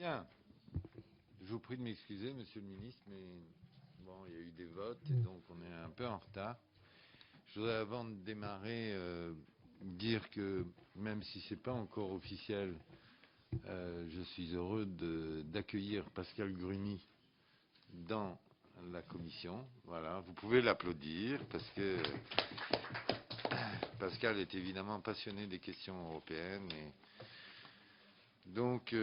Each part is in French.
Bien, je vous prie de m'excuser, Monsieur le Ministre, mais bon, il y a eu des votes et donc on est un peu en retard. Je voudrais, avant de démarrer, dire que même si c'est pas encore officiel, je suis heureux d'accueillir Pascal Gruny dans la commission. Voilà, vous pouvez l'applaudir parce que Pascal est évidemment passionné des questions européennes et donc.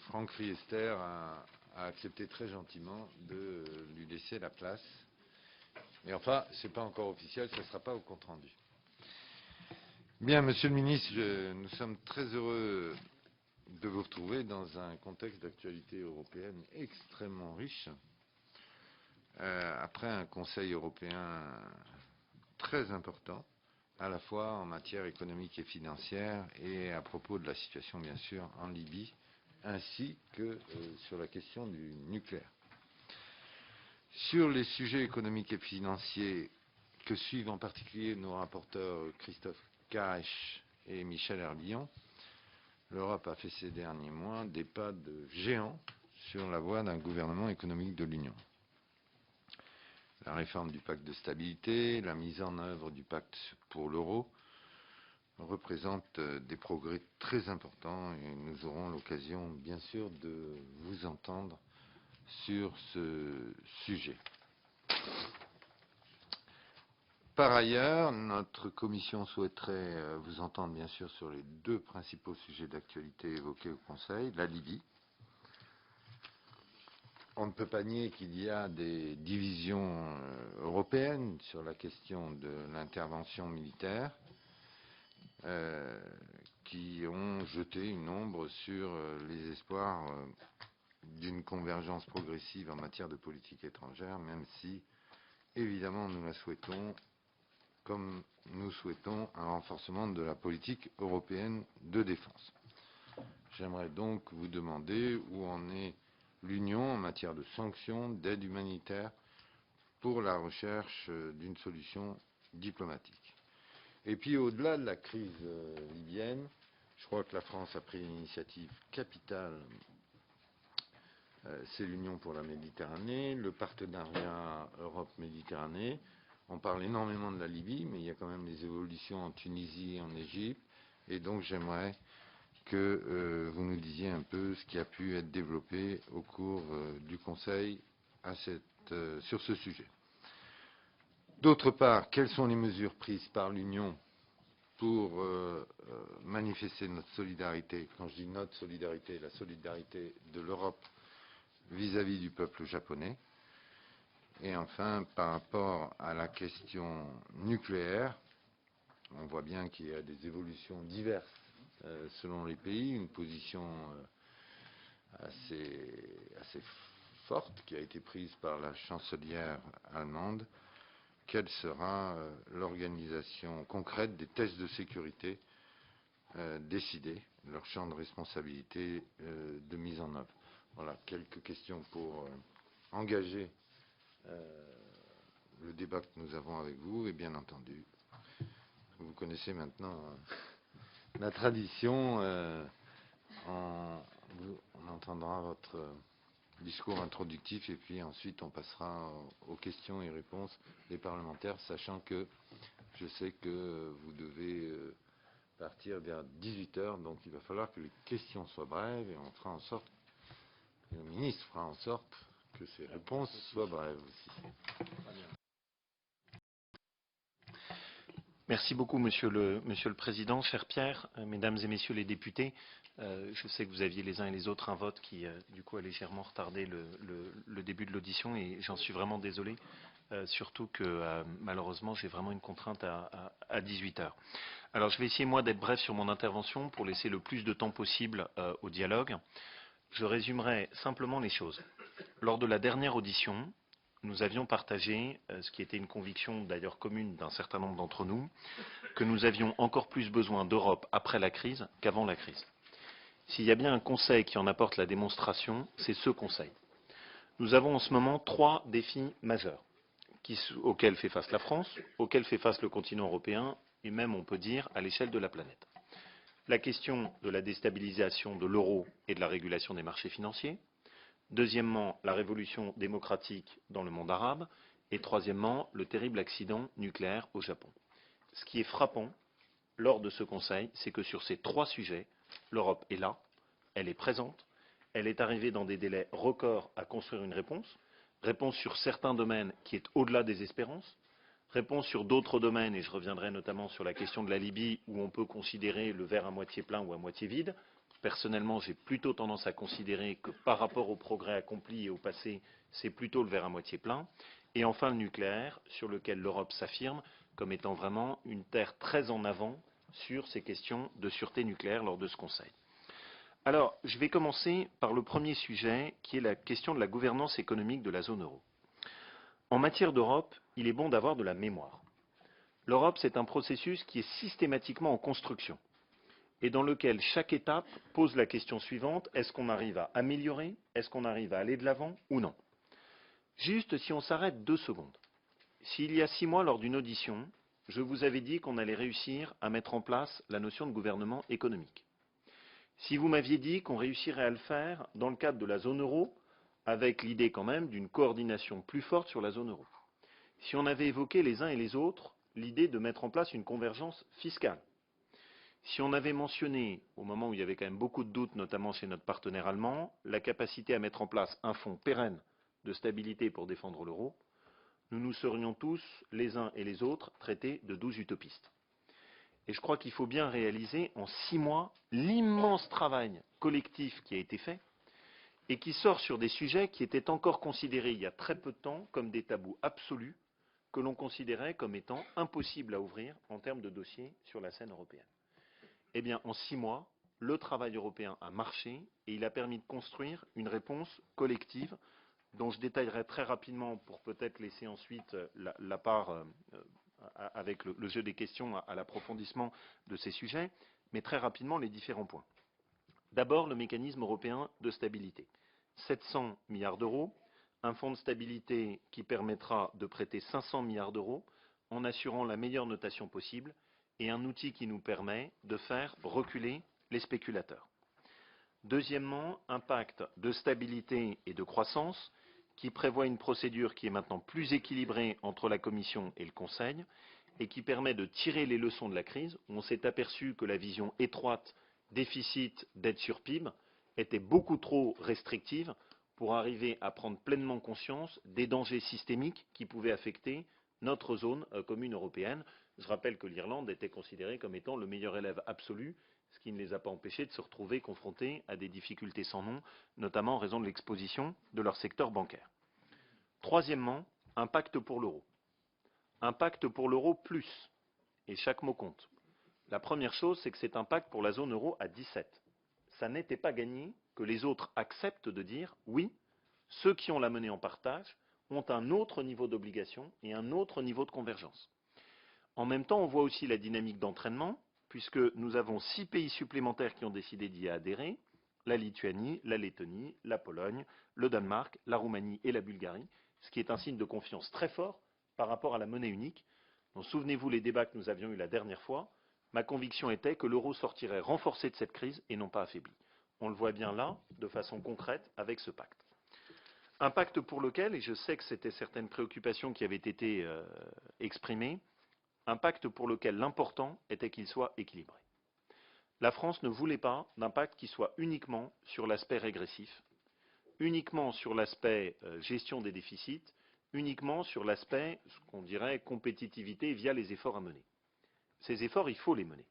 Franck Riester a accepté très gentiment de lui laisser la place. Mais enfin, ce n'est pas encore officiel, ce ne sera pas au compte-rendu. Bien, Monsieur le Ministre, nous sommes très heureux de vous retrouver dans un contexte d'actualité européenne extrêmement riche. Après un Conseil européen très important, à la fois en matière économique et financière et à propos de la situation, bien sûr, en Libye, ainsi que sur la question du nucléaire. Sur les sujets économiques et financiers que suivent en particulier nos rapporteurs Christophe Caèche et Michel Herbillon, l'Europe a fait ces derniers mois des pas de géant sur la voie d'un gouvernement économique de l'Union. La réforme du pacte de stabilité, la mise en œuvre du pacte pour l'euro représentent des progrès très importants et nous aurons l'occasion, bien sûr, de vous entendre sur ce sujet. Par ailleurs, notre commission souhaiterait vous entendre bien sûr sur les deux principaux sujets d'actualité évoqués au Conseil, la Libye. On ne peut pas nier qu'il y a des divisions européennes sur la question de l'intervention militaire qui ont jeté une ombre sur les espoirs d'une convergence progressive en matière de politique étrangère, même si, évidemment, nous la souhaitons, comme nous souhaitons un renforcement de la politique européenne de défense. J'aimerais donc vous demander où en est l'Union en matière de sanctions, d'aide humanitaire pour la recherche d'une solution diplomatique. Et puis au-delà de la crise libyenne, je crois que la France a pris une initiative capitale. C'est l'Union pour la Méditerranée, le partenariat Europe-Méditerranée. On parle énormément de la Libye, mais il y a quand même des évolutions en Tunisie et en Égypte. Et donc j'aimerais que vous nous disiez un peu ce qui a pu être développé au cours du Conseil sur ce sujet. D'autre part, quelles sont les mesures prises par l'Union pour manifester notre solidarité? Quand je dis notre solidarité, la solidarité de l'Europe vis-à-vis du peuple japonais. Et enfin, par rapport à la question nucléaire, on voit bien qu'il y a des évolutions diverses selon les pays, une position assez forte qui a été prise par la chancelière allemande. Quelle sera l'organisation concrète des tests de sécurité décidés, leur champ de responsabilité de mise en œuvre? Voilà, quelques questions pour engager le débat que nous avons avec vous. Et bien entendu, vous connaissez maintenant la tradition. On entendra votre discours introductif et puis ensuite on passera aux questions et réponses des parlementaires, sachant que je sais que vous devez partir vers 18 h, donc il va falloir que les questions soient brèves et on fera en sorte, le ministre fera en sorte que ces réponses soient brèves aussi. Merci beaucoup, Monsieur le Président. Cher Pierre, Mesdames et Messieurs les députés, je sais que vous aviez les uns et les autres un vote qui, du coup, a légèrement retardé le début de l'audition et j'en suis vraiment désolé, surtout que, malheureusement, j'ai vraiment une contrainte à 18 h. Alors, je vais essayer, moi, d'être bref sur mon intervention pour laisser le plus de temps possible au dialogue. Je résumerai simplement les choses. Lors de la dernière audition, nous avions partagé, ce qui était une conviction d'ailleurs commune d'un certain nombre d'entre nous, que nous avions encore plus besoin d'Europe après la crise qu'avant la crise. S'il y a bien un Conseil qui en apporte la démonstration, c'est ce Conseil. Nous avons en ce moment 3 défis majeurs auxquels fait face la France, auxquels fait face le continent européen et même, on peut dire, à l'échelle de la planète. la question de la déstabilisation de l'euro et de la régulation des marchés financiers. Deuxièmement, la révolution démocratique dans le monde arabe. Et troisièmement, le terrible accident nucléaire au Japon. Ce qui est frappant lors de ce Conseil, c'est que sur ces trois sujets, l'Europe est là, elle est présente, elle est arrivée dans des délais records à construire une réponse sur certains domaines qui est au-delà des espérances, réponse sur d'autres domaines, et je reviendrai notamment sur la question de la Libye, où on peut considérer le verre à moitié plein ou à moitié vide. Personnellement, j'ai plutôt tendance à considérer que par rapport au progrès accompli et au passé, c'est plutôt le verre à moitié plein. Et enfin le nucléaire, sur lequel l'Europe s'affirme comme étant vraiment une terre très en avant sur ces questions de sûreté nucléaire lors de ce Conseil. Alors, je vais commencer par le premier sujet, qui est la question de la gouvernance économique de la zone euro. En matière d'Europe, il est bon d'avoir de la mémoire. L'Europe, c'est un processus qui est systématiquement en construction et dans lequel chaque étape pose la question suivante, est-ce qu'on arrive à améliorer, est-ce qu'on arrive à aller de l'avant ou non? Juste si on s'arrête 2 secondes. S'il y a 6 mois, lors d'une audition, je vous avais dit qu'on allait réussir à mettre en place la notion de gouvernement économique. Si vous m'aviez dit qu'on réussirait à le faire dans le cadre de la zone euro, avec l'idée quand même d'une coordination plus forte sur la zone euro. Si on avait évoqué les uns et les autres l'idée de mettre en place une convergence fiscale. Si on avait mentionné, au moment où il y avait quand même beaucoup de doutes, notamment chez notre partenaire allemand, la capacité à mettre en place un fonds pérenne de stabilité pour défendre l'euro, nous nous serions tous, les uns et les autres, traités de 12 utopistes. Et je crois qu'il faut bien réaliser en 6 mois l'immense travail collectif qui a été fait et qui sort sur des sujets qui étaient encore considérés il y a très peu de temps comme des tabous absolus que l'on considérait comme étant impossibles à ouvrir en termes de dossiers sur la scène européenne. Eh bien, en 6 mois, le travail européen a marché et il a permis de construire une réponse collective dont je détaillerai très rapidement pour peut-être laisser ensuite la part avec le jeu des questions à l'approfondissement de ces sujets, mais très rapidement les différents points. D'abord, le mécanisme européen de stabilité. 700 milliards d'euros, un fonds de stabilité qui permettra de prêter 500 milliards d'euros en assurant la meilleure notation possible et un outil qui nous permet de faire reculer les spéculateurs. Deuxièmement, un pacte de stabilité et de croissance qui prévoit une procédure qui est maintenant plus équilibrée entre la Commission et le Conseil et qui permet de tirer les leçons de la crise. On s'est aperçu que la vision étroite déficit dette sur PIB était beaucoup trop restrictive pour arriver à prendre pleinement conscience des dangers systémiques qui pouvaient affecter notre zone commune européenne. Je rappelle que l'Irlande était considérée comme étant le meilleur élève absolu, ce qui ne les a pas empêchés de se retrouver confrontés à des difficultés sans nom, notamment en raison de l'exposition de leur secteur bancaire. Troisièmement, un pacte pour l'euro. Un pacte pour l'euro plus, et chaque mot compte. La première chose, c'est que c'est un pacte pour la zone euro à 17. Ça n'était pas gagné que les autres acceptent de dire oui, ceux qui ont la monnaie en partage ont un autre niveau d'obligation et un autre niveau de convergence. En même temps, on voit aussi la dynamique d'entraînement, puisque nous avons 6 pays supplémentaires qui ont décidé d'y adhérer, la Lituanie, la Lettonie, la Pologne, le Danemark, la Roumanie et la Bulgarie, ce qui est un signe de confiance très fort par rapport à la monnaie unique. Donc, souvenez-vous les débats que nous avions eus la dernière fois, ma conviction était que l'euro sortirait renforcé de cette crise et non pas affaibli. On le voit bien là, de façon concrète, avec ce pacte. Un pacte pour lequel, et je sais que c'était certaines préoccupations qui avaient été exprimées, un pacte pour lequel l'important était qu'il soit équilibré. La France ne voulait pas d'un pacte qui soit uniquement sur l'aspect régressif, uniquement sur l'aspect gestion des déficits, uniquement sur l'aspect, ce qu'on dirait, compétitivité via les efforts à mener. Ces efforts, il faut les mener.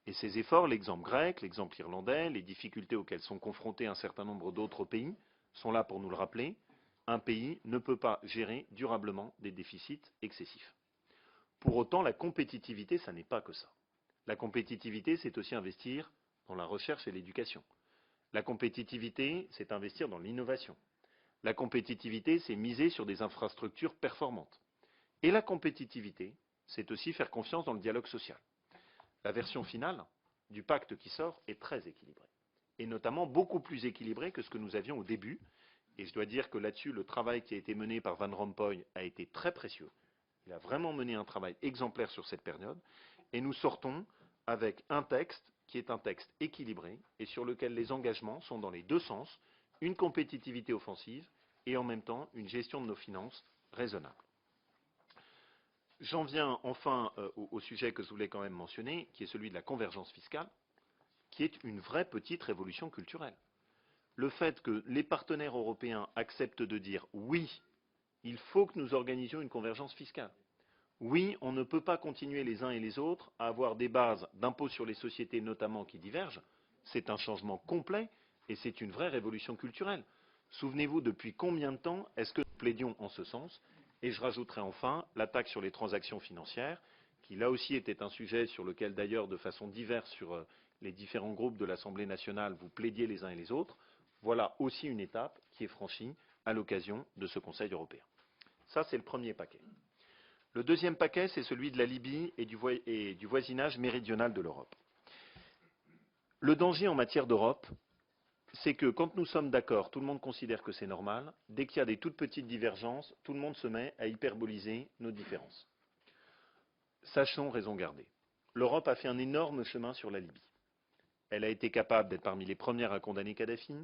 Et ces efforts, l'exemple grec, l'exemple irlandais, les difficultés auxquelles sont confrontés un certain nombre d'autres pays, sont là pour nous le rappeler. Un pays ne peut pas gérer durablement des déficits excessifs. Pour autant, la compétitivité, ça n'est pas que ça. La compétitivité, c'est aussi investir dans la recherche et l'éducation. La compétitivité, c'est investir dans l'innovation. La compétitivité, c'est miser sur des infrastructures performantes. Et la compétitivité, c'est aussi faire confiance dans le dialogue social. La version finale du pacte qui sort est très équilibrée. Et notamment beaucoup plus équilibrée que ce que nous avions au début. Et je dois dire que là-dessus, le travail qui a été mené par Van Rompuy a été très précieux. Il a vraiment mené un travail exemplaire sur cette période. Et nous sortons avec un texte qui est un texte équilibré et sur lequel les engagements sont dans les deux sens, une compétitivité offensive et en même temps une gestion de nos finances raisonnable. J'en viens enfin au sujet que je voulais quand même mentionner, qui est celui de la convergence fiscale, qui est une vraie petite révolution culturelle. Le fait que les partenaires européens acceptent de dire oui, il faut que nous organisions une convergence fiscale. Oui, on ne peut pas continuer les uns et les autres à avoir des bases d'impôts sur les sociétés notamment qui divergent. C'est un changement complet et c'est une vraie révolution culturelle. Souvenez-vous, depuis combien de temps est-ce que nous plaidions en ce sens? Et je rajouterai enfin la taxe sur les transactions financières, qui là aussi était un sujet sur lequel d'ailleurs de façon diverse sur les différents groupes de l'Assemblée nationale vous plaidiez les uns et les autres. Voilà aussi une étape qui est franchie à l'occasion de ce Conseil européen. Ça, c'est le premier paquet. Le deuxième paquet, c'est celui de la Libye et du voisinage méridional de l'Europe. Le danger en matière d'Europe, c'est que quand nous sommes d'accord, tout le monde considère que c'est normal. Dès qu'il y a des toutes petites divergences, tout le monde se met à hyperboliser nos différences. Sachons raison garder. L'Europe a fait un énorme chemin sur la Libye. Elle a été capable d'être parmi les premières à condamner Kadhafi.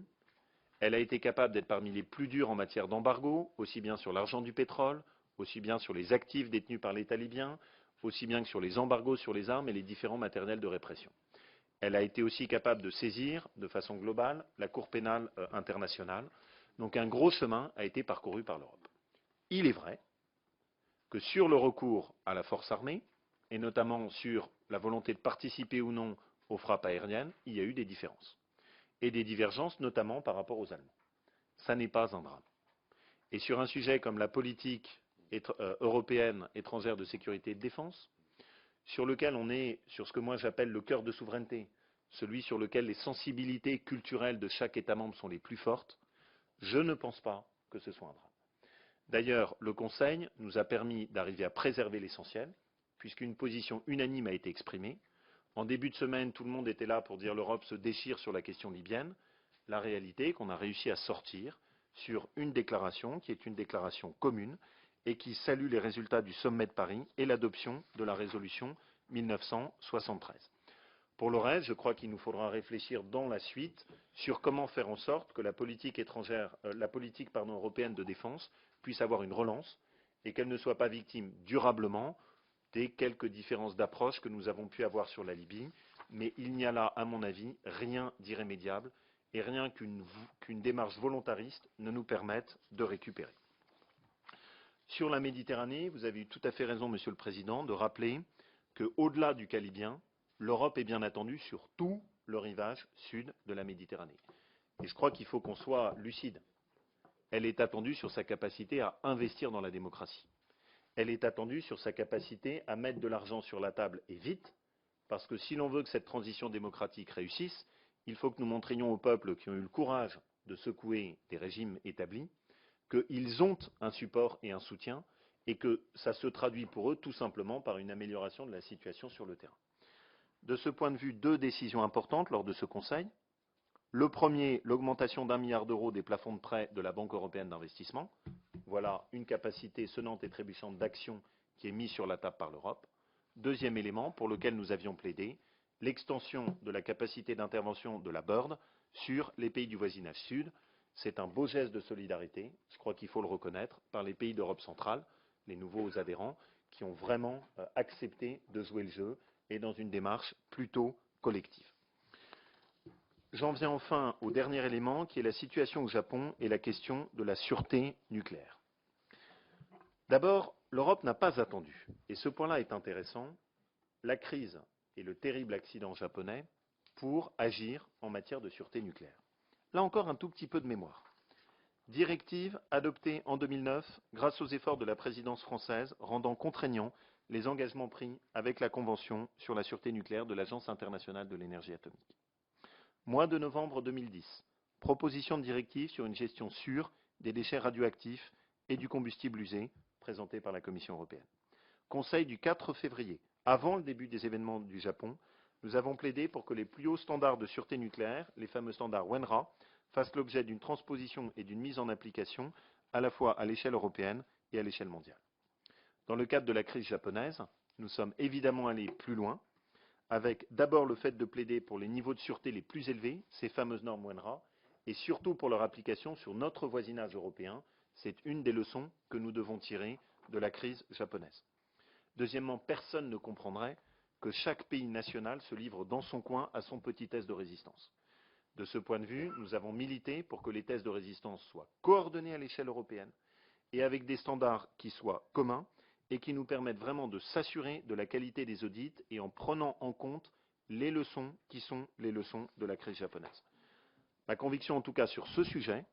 Elle a été capable d'être parmi les plus dures en matière d'embargo, aussi bien sur l'argent du pétrole, aussi bien sur les actifs détenus par l'État libyen, aussi bien que sur les embargos sur les armes et les différents matériels de répression. Elle a été aussi capable de saisir, de façon globale, la Cour pénale internationale. Donc un gros chemin a été parcouru par l'Europe. Il est vrai que sur le recours à la force armée, et notamment sur la volonté de participer ou non aux frappes aériennes, il y a eu des différences. Et des divergences, notamment par rapport aux Allemands. Ça n'est pas un drame. Et sur un sujet comme la politique européenne étrangère de sécurité et de défense, sur lequel on est sur ce que moi j'appelle le cœur de souveraineté, celui sur lequel les sensibilités culturelles de chaque État membre sont les plus fortes, je ne pense pas que ce soit un drame. D'ailleurs, le Conseil nous a permis d'arriver à préserver l'essentiel, puisqu'une position unanime a été exprimée. En début de semaine, tout le monde était là pour dire l'Europe se déchire sur la question libyenne. La réalité est qu'on a réussi à sortir sur une déclaration qui est une déclaration commune et qui salue les résultats du sommet de Paris et l'adoption de la résolution 1973. Pour le reste, je crois qu'il nous faudra réfléchir dans la suite sur comment faire en sorte que la politique européenne de défense puisse avoir une relance et qu'elle ne soit pas victime durablement des quelques différences d'approche que nous avons pu avoir sur la Libye. Mais il n'y a là, à mon avis, rien d'irrémédiable et rien qu'une démarche volontariste ne nous permette de récupérer. Sur la Méditerranée, vous avez eu tout à fait raison, Monsieur le Président, de rappeler qu'au-delà du cas libyen, l'Europe est bien attendue sur tout le rivage sud de la Méditerranée. Et je crois qu'il faut qu'on soit lucide. Elle est attendue sur sa capacité à investir dans la démocratie. Elle est attendue sur sa capacité à mettre de l'argent sur la table et vite, parce que si l'on veut que cette transition démocratique réussisse, il faut que nous montrions aux peuples qui ont eu le courage de secouer des régimes établis qu'ils ont un support et un soutien et que ça se traduit pour eux tout simplement par une amélioration de la situation sur le terrain. De ce point de vue, deux décisions importantes lors de ce Conseil. Le premier, l'augmentation d'1 milliard d'euros des plafonds de prêts de la Banque européenne d'investissement. Voilà une capacité sonnante et trébuchante d'action qui est mise sur la table par l'Europe. Deuxième élément pour lequel nous avions plaidé, l'extension de la capacité d'intervention de la BERD sur les pays du voisinage sud. C'est un beau geste de solidarité, je crois qu'il faut le reconnaître, par les pays d'Europe centrale, les nouveaux adhérents, qui ont vraiment accepté de jouer le jeu et dans une démarche plutôt collective. J'en viens enfin au dernier élément, qui est la situation au Japon et la question de la sûreté nucléaire. D'abord, l'Europe n'a pas attendu, et ce point-là est intéressant, la crise et le terrible accident japonais pour agir en matière de sûreté nucléaire. Là encore, un tout petit peu de mémoire. Directive adoptée en 2009 grâce aux efforts de la présidence française rendant contraignants les engagements pris avec la Convention sur la sûreté nucléaire de l'Agence internationale de l'énergie atomique. Mois de novembre 2010, proposition de directive sur une gestion sûre des déchets radioactifs et du combustible usé présentée par la Commission européenne. Conseil du 4 février, avant le début des événements du Japon, nous avons plaidé pour que les plus hauts standards de sûreté nucléaire, les fameux standards WENRA, fassent l'objet d'une transposition et d'une mise en application à la fois à l'échelle européenne et à l'échelle mondiale. Dans le cadre de la crise japonaise, nous sommes évidemment allés plus loin, avec d'abord le fait de plaider pour les niveaux de sûreté les plus élevés, ces fameuses normes WENRA, et surtout pour leur application sur notre voisinage européen. C'est une des leçons que nous devons tirer de la crise japonaise. Deuxièmement, personne ne comprendrait que chaque pays national se livre dans son coin à son petit test de résistance. De ce point de vue, nous avons milité pour que les tests de résistance soient coordonnés à l'échelle européenne et avec des standards qui soient communs et qui nous permettent vraiment de s'assurer de la qualité des audits et en prenant en compte les leçons qui sont les leçons de la crise japonaise. Ma conviction, en tout cas, sur ce sujet,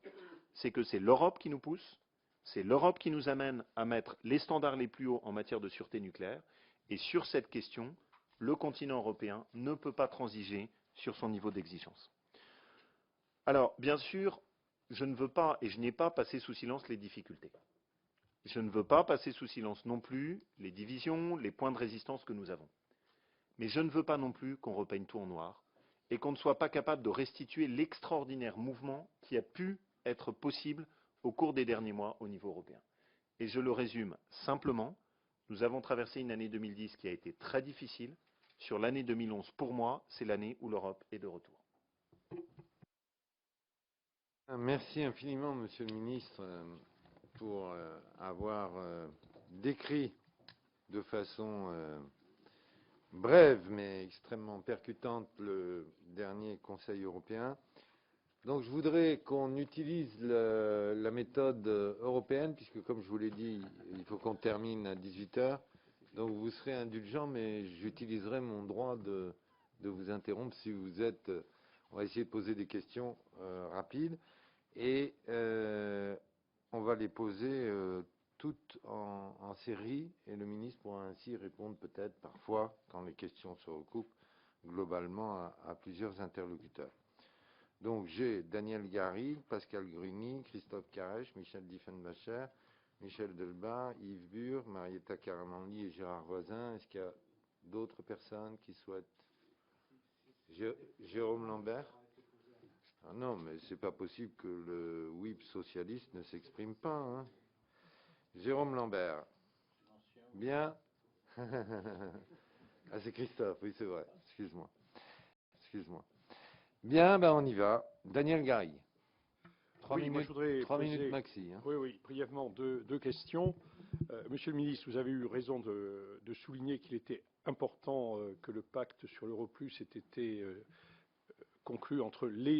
c'est que c'est l'Europe qui nous pousse, c'est l'Europe qui nous amène à mettre les standards les plus hauts en matière de sûreté nucléaire. Et sur cette question, le continent européen ne peut pas transiger sur son niveau d'exigence. Alors, bien sûr, je ne veux pas et je n'ai pas passé sous silence les difficultés. Je ne veux pas passer sous silence non plus les divisions, les points de résistance que nous avons. Mais je ne veux pas non plus qu'on repeigne tout en noir et qu'on ne soit pas capable de restituer l'extraordinaire mouvement qui a pu être possible au cours des derniers mois au niveau européen. Et je le résume simplement, nous avons traversé une année 2010 qui a été très difficile. Sur l'année 2011, pour moi, c'est l'année où l'Europe est de retour. Merci infiniment, Monsieur le Ministre, pour avoir décrit de façon brève mais extrêmement percutante le dernier Conseil européen. Donc je voudrais qu'on utilise la méthode européenne, puisque comme je vous l'ai dit, il faut qu'on termine à 18 h. Donc vous serez indulgent, mais j'utiliserai mon droit de vous interrompre si vous êtes... On va essayer de poser des questions rapides. Et on va les poser toutes en série, et le ministre pourra ainsi répondre peut-être parfois, quand les questions se recoupent, globalement à plusieurs interlocuteurs. Donc j'ai Daniel Garrigue, Pascal Gruny, Christophe Carèche, Michel Diefenbacher, Michel Delbas, Yves Bure, Marietta Caramanli et Gérard Voisin. Est-ce qu'il y a d'autres personnes qui souhaitent... Jérôme Lambert? Ah non, mais c'est pas possible que le whip socialiste ne s'exprime pas. Hein. Jérôme Lambert. Bien. Ah, c'est Christophe, oui, c'est vrai. Excuse-moi. Excuse-moi. Bien, ben on y va. Daniel Garrigue. 3 Oui, minutes, moi je voudrais 3 poser, minutes maxi. Hein. oui, brièvement deux questions. Monsieur le ministre, vous avez eu raison de souligner qu'il était important que le pacte sur l'euro plus ait été conclu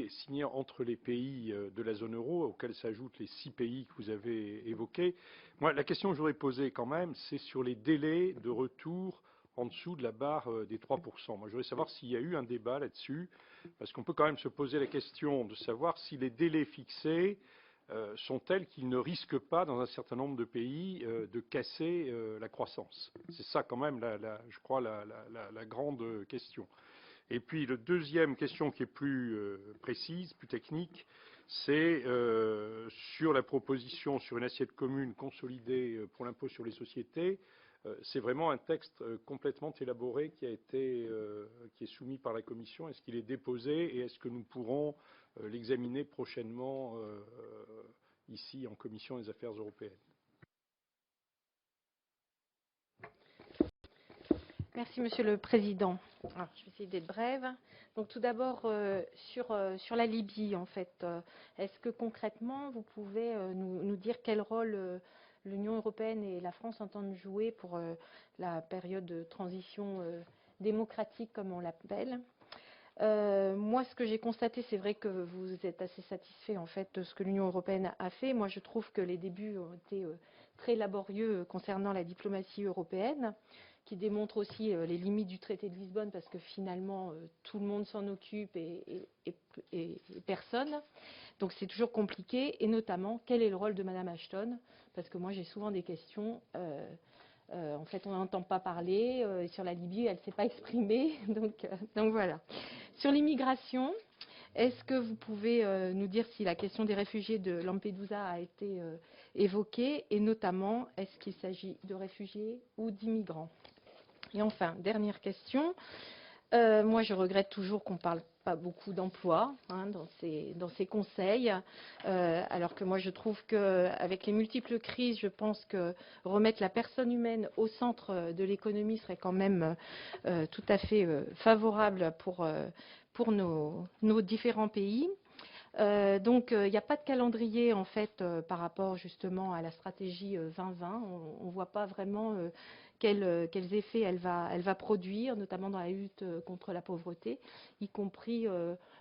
signé entre les pays de la zone euro, auxquels s'ajoutent les 6 pays que vous avez évoqués. Moi, la question que je voudrais poser quand même, c'est sur les délais de retour en dessous de la barre des 3%. Moi, je voudrais savoir s'il y a eu un débat là-dessus, parce qu'on peut quand même se poser la question de savoir si les délais fixés sont tels qu'ils ne risquent pas, dans un certain nombre de pays, de casser la croissance. C'est ça quand même, je crois, la grande question. Et puis, la deuxième question qui est plus précise, plus technique, c'est sur la proposition sur une assiette commune consolidée pour l'impôt sur les sociétés. C'est vraiment un texte complètement élaboré qui est soumis par la Commission. Est-ce qu'il est déposé et est-ce que nous pourrons l'examiner prochainement ici en Commission des affaires européennes? Merci, Monsieur le Président. Alors, je vais essayer d'être brève. Donc, tout d'abord, sur la Libye, en fait, est-ce que concrètement, vous pouvez nous dire quel rôle l'Union européenne et la France entendent jouer pour la période de transition démocratique, comme on l'appelle? Moi, ce que j'ai constaté, c'est vrai que vous êtes assez satisfait en fait de ce que l'Union européenne a fait. Moi, je trouve que les débuts ont été très laborieux concernant la diplomatie européenne, qui démontre aussi les limites du traité de Lisbonne, parce que finalement, tout le monde s'en occupe et personne. Donc, c'est toujours compliqué. Et notamment, quel est le rôle de Madame Ashton? Parce que moi, j'ai souvent des questions. En fait, on n'entend pas parler. Sur la Libye, elle ne s'est pas exprimée. Donc voilà. Sur l'immigration, est-ce que vous pouvez nous dire si la question des réfugiés de Lampedusa a été évoquée? Et notamment, est-ce qu'il s'agit de réfugiés ou d'immigrants? Et enfin, dernière question. Moi, je regrette toujours qu'on ne parle pas beaucoup d'emploi dans ces conseils, alors que moi, je trouve qu'avec les multiples crises, je pense que remettre la personne humaine au centre de l'économie serait quand même tout à fait favorable pour nos différents pays. Donc, il n'y a pas de calendrier en fait par rapport justement à la stratégie 2020. On ne voit pas vraiment quels effets elle va produire, notamment dans la lutte contre la pauvreté, y compris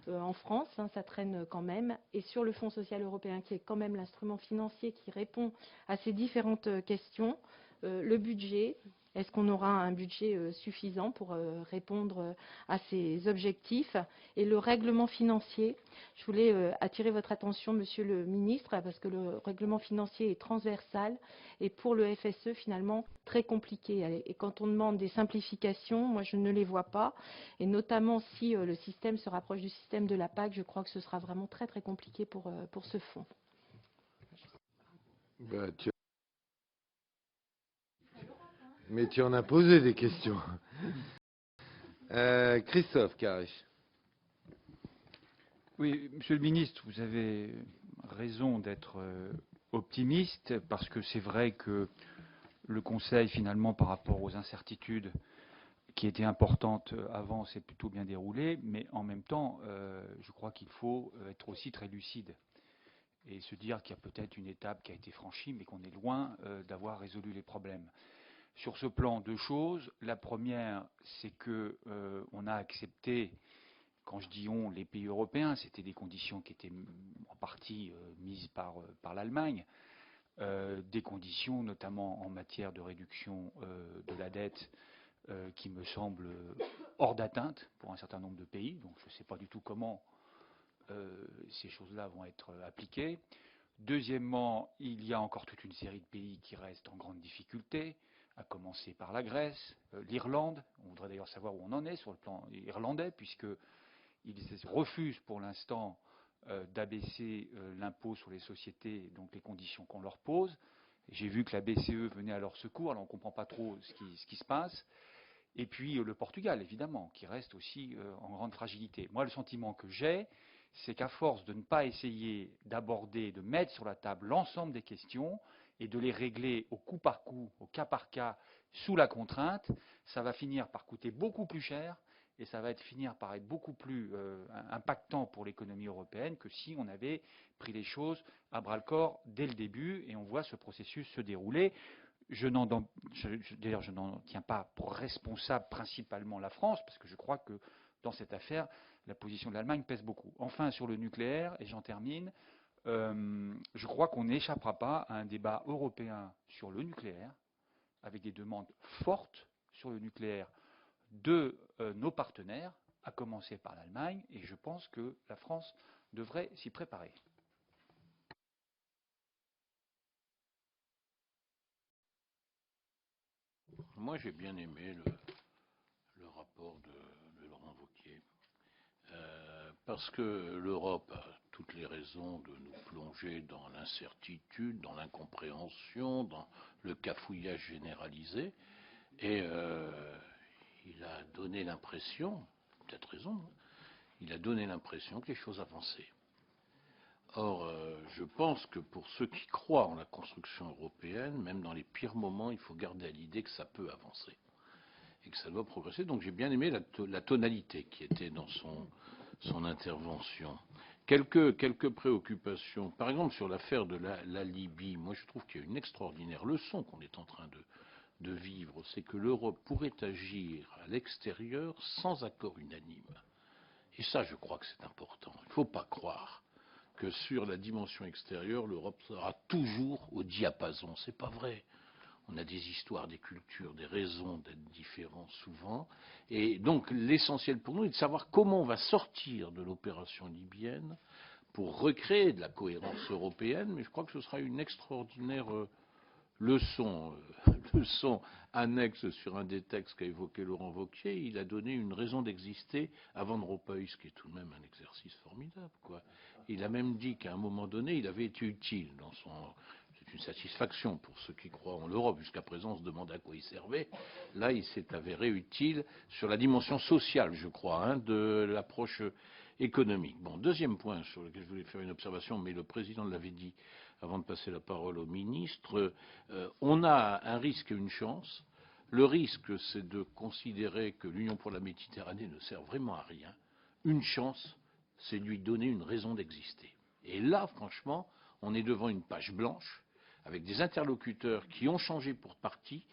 en France. Ça traîne quand même. Et sur le Fonds social européen, qui est quand même l'instrument financier qui répond à ces différentes questions, le budget. Est-ce qu'on aura un budget suffisant pour répondre à ces objectifs? Et le règlement financier, je voulais attirer votre attention, Monsieur le Ministre, parce que le règlement financier est transversal et pour le FSE, finalement, très compliqué. Et quand on demande des simplifications, moi, je ne les vois pas. Et notamment, si le système se rapproche du système de la PAC, je crois que ce sera vraiment très, très compliqué pour ce fonds. Bah, Mais tu en as posé des questions. Christophe Cariche. Oui, Monsieur le Ministre, vous avez raison d'être optimiste parce que c'est vrai que le Conseil, finalement, par rapport aux incertitudes qui étaient importantes avant, s'est plutôt bien déroulé. Mais en même temps, je crois qu'il faut être aussi très lucide et se dire qu'il y a peut-être une étape qui a été franchie, mais qu'on est loin d'avoir résolu les problèmes. Sur ce plan, deux choses. La première, c'est que on a accepté, quand je dis on, les pays européens, c'était des conditions qui étaient en partie mises par l'Allemagne, des conditions notamment en matière de réduction de la dette qui me semblent hors d'atteinte pour un certain nombre de pays. Donc je ne sais pas du tout comment ces choses-là vont être appliquées. Deuxièmement, il y a encore toute une série de pays qui restent en grande difficulté, à commencer par la Grèce, l'Irlande. On voudrait d'ailleurs savoir où on en est sur le plan irlandais, puisqu'ils refusent pour l'instant d'abaisser l'impôt sur les sociétés, donc les conditions qu'on leur pose. J'ai vu que la BCE venait à leur secours, alors on ne comprend pas trop ce qui se passe. Et puis le Portugal, évidemment, qui reste aussi en grande fragilité. Moi, le sentiment que j'ai, c'est qu'à force de ne pas essayer d'aborder, de mettre sur la table l'ensemble des questions et de les régler au coup par coup, au cas par cas, sous la contrainte, ça va finir par coûter beaucoup plus cher et ça va finir par être beaucoup plus impactant pour l'économie européenne que si on avait pris les choses à bras-le-corps dès le début, et on voit ce processus se dérouler. D'ailleurs, je n'en tiens pas pour responsable principalement la France, parce que je crois que dans cette affaire, la position de l'Allemagne pèse beaucoup. Enfin, sur le nucléaire, et j'en termine, je crois qu'on n'échappera pas à un débat européen sur le nucléaire, avec des demandes fortes sur le nucléaire de nos partenaires, à commencer par l'Allemagne, et je pense que la France devrait s'y préparer. Moi, j'ai bien aimé le rapport de Laurent Wauquiez, parce que l'Europe a toutes les raisons de nous plonger dans l'incertitude, dans l'incompréhension, dans le cafouillage généralisé, et il a donné l'impression, peut-être raison, il a donné l'impression que les choses avançaient. Or, je pense que pour ceux qui croient en la construction européenne, même dans les pires moments, il faut garder à l'idée que ça peut avancer et que ça doit progresser. Donc j'ai bien aimé la tonalité qui était dans son intervention. Quelques préoccupations. Par exemple, sur l'affaire de la Libye, moi je trouve qu'il y a une extraordinaire leçon qu'on est en train de vivre. C'est que l'Europe pourrait agir à l'extérieur sans accord unanime. Et ça, je crois que c'est important. Il ne faut pas croire que sur la dimension extérieure, l'Europe sera toujours au diapason. C'est pas vrai. On a des histoires, des cultures, des raisons d'être différents souvent. Et donc, l'essentiel pour nous est de savoir comment on va sortir de l'opération libyenne pour recréer de la cohérence européenne. Mais je crois que ce sera une extraordinaire leçon annexe sur un des textes qu'a évoqué Laurent Wauquiez. Il a donné une raison d'exister à Van Rompuy, ce qui est tout de même un exercice formidable, quoi. Il a même dit qu'à un moment donné, il avait été utile dans son... C'est une satisfaction pour ceux qui croient en l'Europe. Jusqu'à présent, on se demandait à quoi il servait. Là, il s'est avéré utile sur la dimension sociale, je crois, hein, de l'approche économique. Bon, deuxième point sur lequel je voulais faire une observation, mais le président l'avait dit avant de passer la parole au ministre, on a un risque et une chance. Le risque, c'est de considérer que l'Union pour la Méditerranée ne sert vraiment à rien. Une chance, c'est de lui donner une raison d'exister. Et là, franchement, on est devant une page blanche, avec des interlocuteurs qui ont changé pour partie,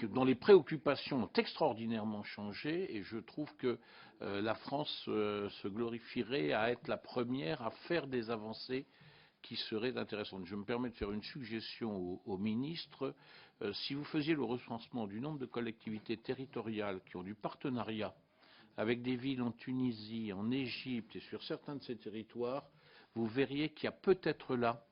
dont les préoccupations ont extraordinairement changé, et je trouve que la France se glorifierait à être la première à faire des avancées qui seraient intéressantes. Je me permets de faire une suggestion au ministre. Si vous faisiez le recensement du nombre de collectivités territoriales qui ont du partenariat avec des villes en Tunisie, en Égypte et sur certains de ces territoires, vous verriez qu'il y a peut-être là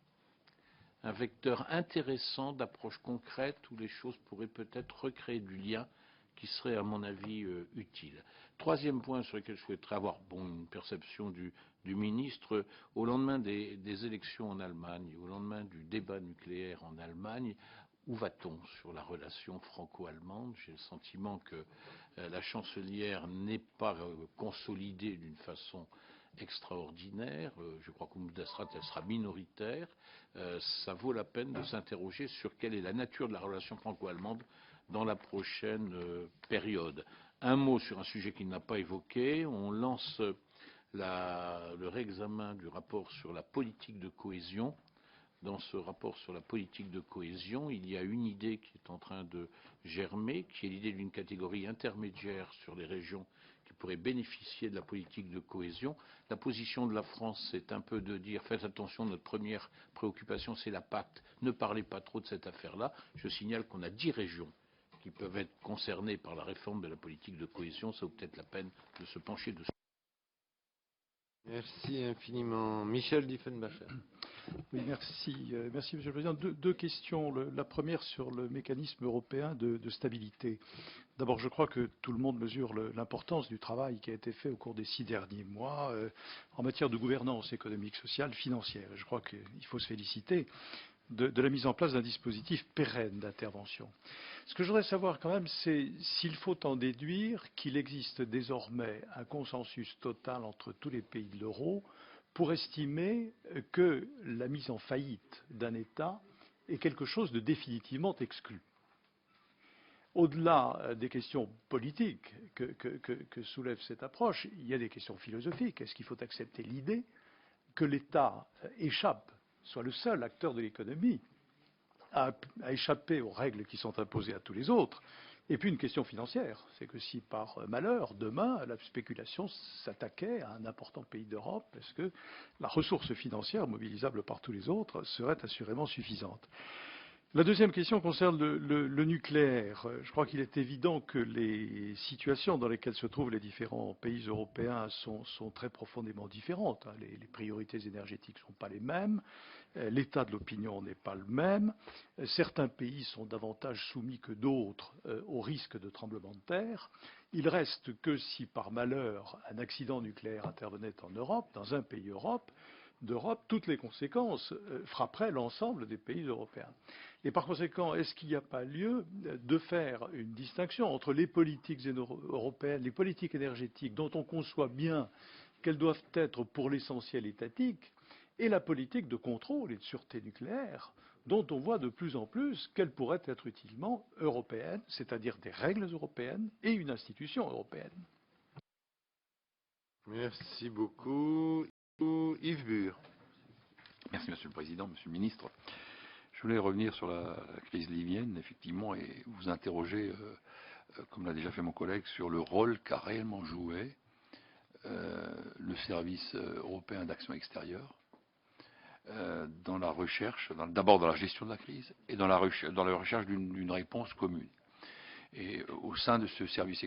un vecteur intéressant d'approche concrète où les choses pourraient peut-être recréer du lien qui serait, à mon avis, utile. Troisième point sur lequel je souhaiterais avoir une perception du ministre, au lendemain des élections en Allemagne, au lendemain du débat nucléaire en Allemagne, où va-t-on sur la relation franco-allemande? J'ai le sentiment que la chancelière n'est pas consolidée d'une façon extraordinaire. Je crois qu'au Bundesrat, elle sera minoritaire. Ça vaut la peine de s'interroger sur quelle est la nature de la relation franco-allemande dans la prochaine période. Un mot sur un sujet qu'il n'a pas évoqué. On lance le réexamen du rapport sur la politique de cohésion. Dans ce rapport sur la politique de cohésion, il y a une idée qui est en train de germer, qui est l'idée d'une catégorie intermédiaire sur les régions qui pourraient bénéficier de la politique de cohésion. La position de la France, c'est un peu de dire, faites attention, notre première préoccupation, c'est la PAC, ne parlez pas trop de cette affaire-là. Je signale qu'on a 10 régions qui peuvent être concernées par la réforme de la politique de cohésion. Ça vaut peut-être la peine de se pencher dessus. Merci infiniment. Michel Diefenbacher. Oui, merci. Merci, Monsieur le Président. Deux questions. La première sur le mécanisme européen de stabilité. D'abord, je crois que tout le monde mesure l'importance du travail qui a été fait au cours des 6 derniers mois en matière de gouvernance économique, sociale, financière. Je crois qu'il faut se féliciter de la mise en place d'un dispositif pérenne d'intervention. Ce que je voudrais savoir quand même, c'est s'il faut en déduire qu'il existe désormais un consensus total entre tous les pays de l'euro pour estimer que la mise en faillite d'un État est quelque chose de définitivement exclu. Au-delà des questions politiques que soulève cette approche, il y a des questions philosophiques. Est-ce qu'il faut accepter l'idée que l'État échappe, soit le seul acteur de l'économie à échapper aux règles qui sont imposées à tous les autres? Et puis une question financière, c'est que si par malheur, demain, la spéculation s'attaquait à un important pays d'Europe, est-ce que la ressource financière mobilisable par tous les autres serait assurément suffisante? La deuxième question concerne le nucléaire. Je crois qu'il est évident que les situations dans lesquelles se trouvent les différents pays européens sont très profondément différentes. Les priorités énergétiques ne sont pas les mêmes. L'état de l'opinion n'est pas le même. Certains pays sont davantage soumis que d'autres au risque de tremblement de terre. Il reste que si par malheur un accident nucléaire intervenait en Europe, dans un pays d'Europe, toutes les conséquences frapperaient l'ensemble des pays européens. Et par conséquent, est-ce qu'il n'y a pas lieu de faire une distinction entre les politiques européennes, les politiques énergétiques dont on conçoit bien qu'elles doivent être pour l'essentiel étatiques, et la politique de contrôle et de sûreté nucléaire, dont on voit de plus en plus qu'elle pourrait être utilement européenne, c'est-à-dire des règles européennes et une institution européenne. Merci beaucoup. Yves Bur. Merci, Monsieur le Président, Monsieur le Ministre. Je voulais revenir sur la crise libyenne, effectivement, et vous interroger, comme l'a déjà fait mon collègue, sur le rôle qu'a réellement joué le service européen d'action extérieure dans la recherche, d'abord dans la gestion de la crise et dans la recherche d'une réponse commune. Et au sein de ce service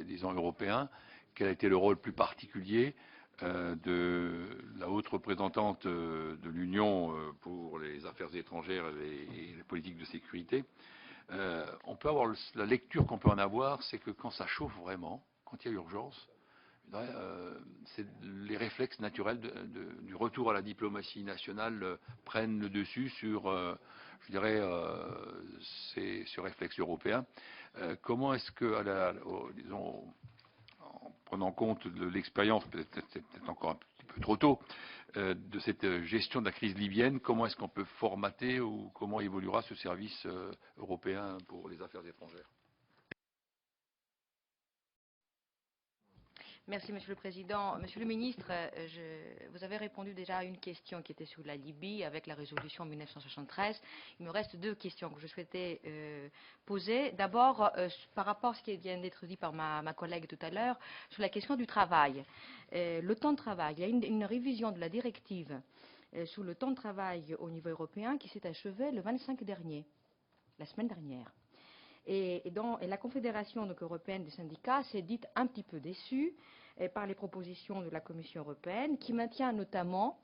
disons, européen, quel a été le rôle plus particulier de la haute représentante de l'Union pour les affaires étrangères et les politiques de sécurité? On peut avoir la lecture qu'on peut en avoir, c'est que quand ça chauffe vraiment, quand il y a urgence, c'est les réflexes naturels du retour à la diplomatie nationale prennent le dessus sur, je dirais, ces réflexes européens. Comment est-ce que, disons, en prenant compte de l'expérience, c'est peut-être encore un petit peu trop tôt, de cette gestion de la crise libyenne, comment est-ce qu'on peut formater ou comment évoluera ce service européen pour les affaires étrangères? Merci, Monsieur le Président. Monsieur le Ministre, vous avez répondu déjà à une question qui était sur la Libye avec la résolution 1973. Il me reste deux questions que je souhaitais poser. D'abord, par rapport à ce qui vient d'être dit par ma collègue tout à l'heure, sur la question du travail. Le temps de travail, il y a une révision de la directive sur le temps de travail au niveau européen qui s'est achevée le 25 dernier, la semaine dernière. Et la Confédération européenne des syndicats s'est dite un petit peu déçue par les propositions de la Commission européenne, qui maintient notamment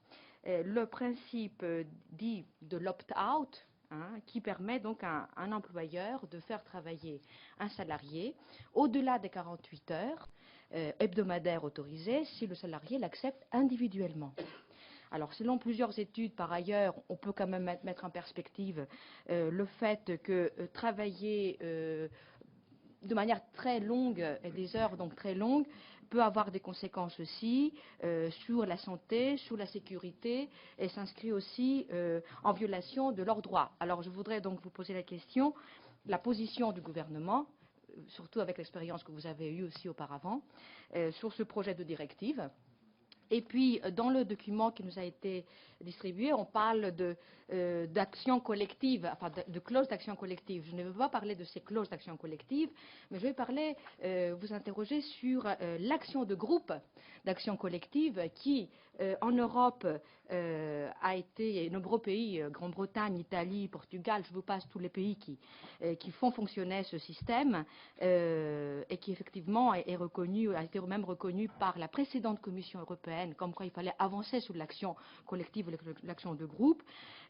le principe dit de l'opt-out, qui permet donc à un employeur de faire travailler un salarié au-delà des 48 heures hebdomadaires autorisées si le salarié l'accepte individuellement. Alors, selon plusieurs études, par ailleurs, on peut quand même mettre en perspective le fait que travailler de manière très longue, et des heures donc très longues, peut avoir des conséquences aussi sur la santé, sur la sécurité, et s'inscrit aussi en violation de leurs droits. Alors, je voudrais donc vous poser la question, la position du gouvernement, surtout avec l'expérience que vous avez eue aussi auparavant, sur ce projet de directive. Et puis, dans le document qui nous a été distribué, on parle d'action collective, enfin de clauses d'action collective. Je ne veux pas parler de ces clauses d'action collective, mais je vais vous interroger sur l'action de groupe d'action collective qui, en Europe, a été, nombreux pays, Grande-Bretagne, Italie, Portugal, je vous passe tous les pays qui font fonctionner ce système et qui, effectivement, a été même reconnu par la précédente Commission européenne, comme quoi il fallait avancer sur l'action collective et l'action de groupe.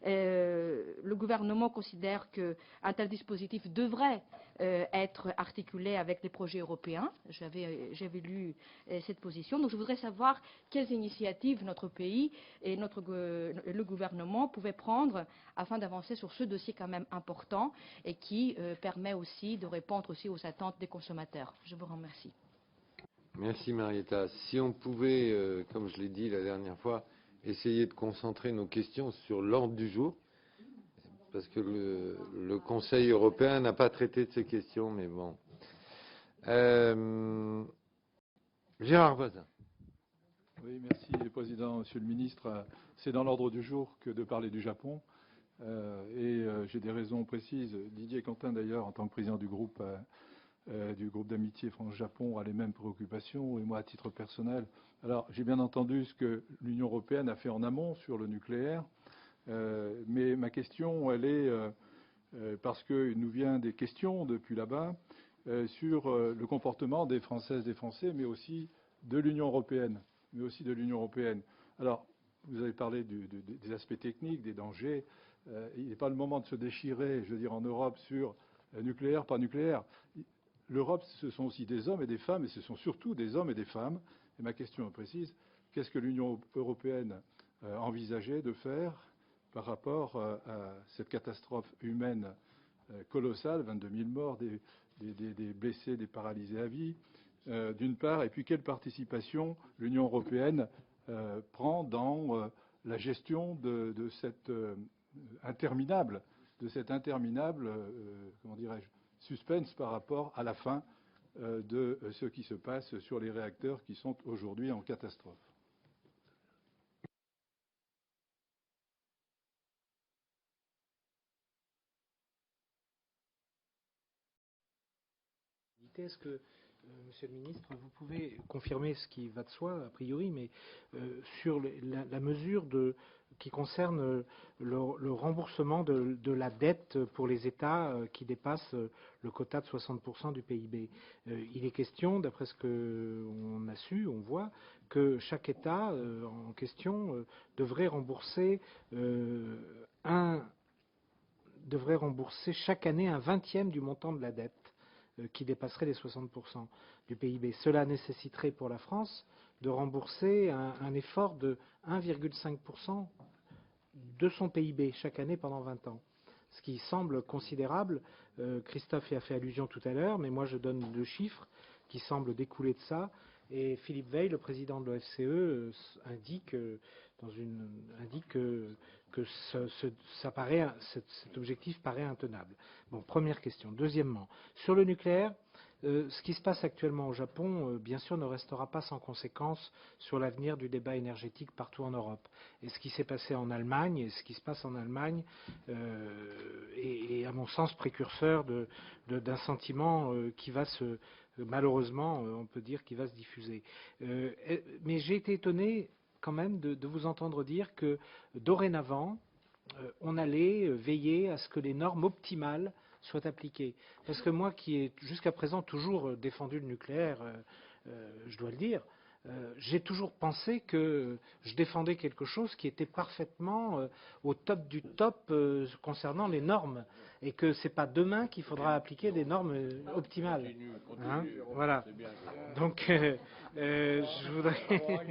Le gouvernement considère qu'un tel dispositif devrait être articulé avec les projets européens. J'avais lu cette position. Donc je voudrais savoir quelles initiatives notre pays et le gouvernement pouvaient prendre afin d'avancer sur ce dossier quand même important et qui permet aussi de répondre aussi aux attentes des consommateurs. Je vous remercie. Merci Marietta. Si on pouvait, comme je l'ai dit la dernière fois, essayer de concentrer nos questions sur l'ordre du jour, parce que le Conseil européen n'a pas traité de ces questions, mais bon. Gérard Voisin. Oui, merci Président, Monsieur le Ministre. C'est dans l'ordre du jour que de parler du Japon. J'ai des raisons précises. Didier Quentin, d'ailleurs, en tant que président du groupe d'amitié France-Japon, a les mêmes préoccupations, et moi, à titre personnel. Alors, j'ai bien entendu ce que l'Union européenne a fait en amont sur le nucléaire, mais ma question, elle est, parce qu'il nous vient des questions depuis là-bas, sur le comportement des Françaises, des Français, mais aussi de l'Union européenne. Alors, vous avez parlé des aspects techniques, des dangers. Il n'est pas le moment de se déchirer, je veux dire, en Europe sur nucléaire, pas nucléaire. L'Europe, ce sont aussi des hommes et des femmes, et ce sont surtout des hommes et des femmes. Et ma question est précise, qu'est-ce que l'Union européenne envisageait de faire par rapport à cette catastrophe humaine colossale, 22 000 morts, des blessés, des paralysés à vie, d'une part, et puis quelle participation l'Union européenne prend dans la gestion de cette interminable, comment dirais-je, suspense par rapport à la fin de ce qui se passe sur les réacteurs qui sont aujourd'hui en catastrophe. Est-ce que, Monsieur le Ministre, vous pouvez confirmer ce qui va de soi, a priori, mais sur la mesure qui concerne le remboursement de la dette pour les États qui dépassent le quota de 60% du PIB. Il est question, d'après ce qu'on a su, on voit, que chaque État en question devrait rembourser chaque année un 20e du montant de la dette. qui dépasserait les 60% du PIB. Cela nécessiterait pour la France de rembourser un effort de 1,5% de son PIB chaque année pendant 20 ans. Ce qui semble considérable. Christophe y a fait allusion tout à l'heure, mais moi je donne 2 chiffres qui semblent découler de ça. Et Philippe Veil, le président de l'OFCE, indique que cet objectif paraît intenable. Bon, première question. Deuxièmement, sur le nucléaire, ce qui se passe actuellement au Japon, bien sûr, ne restera pas sans conséquence sur l'avenir du débat énergétique partout en Europe. Et ce qui s'est passé en Allemagne et ce qui se passe en Allemagne est, à mon sens, précurseur d'un sentiment qui va malheureusement, on peut dire, qui va se diffuser. Mais j'ai été étonné quand même de vous entendre dire que dorénavant, on allait veiller à ce que les normes optimales soient appliquées. Parce que moi, qui ai jusqu'à présent toujours défendu le nucléaire, je dois le dire, j'ai toujours pensé que je défendais quelque chose qui était parfaitement au top du top concernant les normes, et que c'est pas demain qu'il faudra appliquer des normes optimales. Hein, voilà. Donc, je voudrais.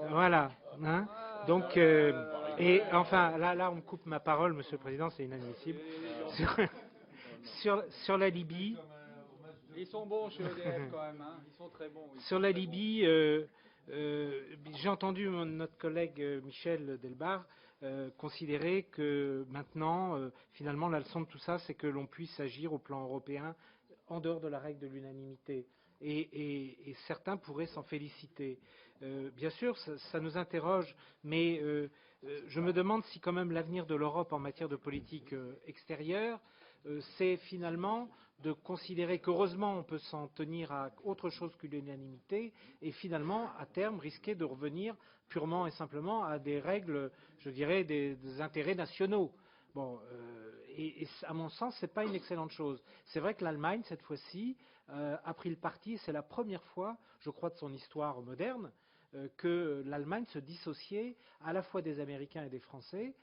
Voilà. Hein, donc, et enfin, là, on me coupe ma parole, Monsieur le Président, c'est inadmissible. Sur la Libye. Ils sont bons chez EDF quand même, hein. Ils sont très bons. Sur la Libye, j'ai entendu notre collègue Michel Delbar considérer que maintenant, finalement, la leçon de tout ça, c'est que l'on puisse agir au plan européen en dehors de la règle de l'unanimité. Et certains pourraient s'en féliciter. Bien sûr, ça nous interroge, mais je me demande si quand même l'avenir de l'Europe en matière de politique extérieure, c'est finalement de considérer qu'heureusement on peut s'en tenir à autre chose que l'unanimité et finalement à terme risquer de revenir purement et simplement à des règles, je dirais, des intérêts nationaux. Bon, et à mon sens, c'est pas une excellente chose. C'est vrai que l'Allemagne, cette fois-ci, a pris le parti, c'est la première fois, je crois, de son histoire moderne, que l'Allemagne se dissociait à la fois des Américains et des Français.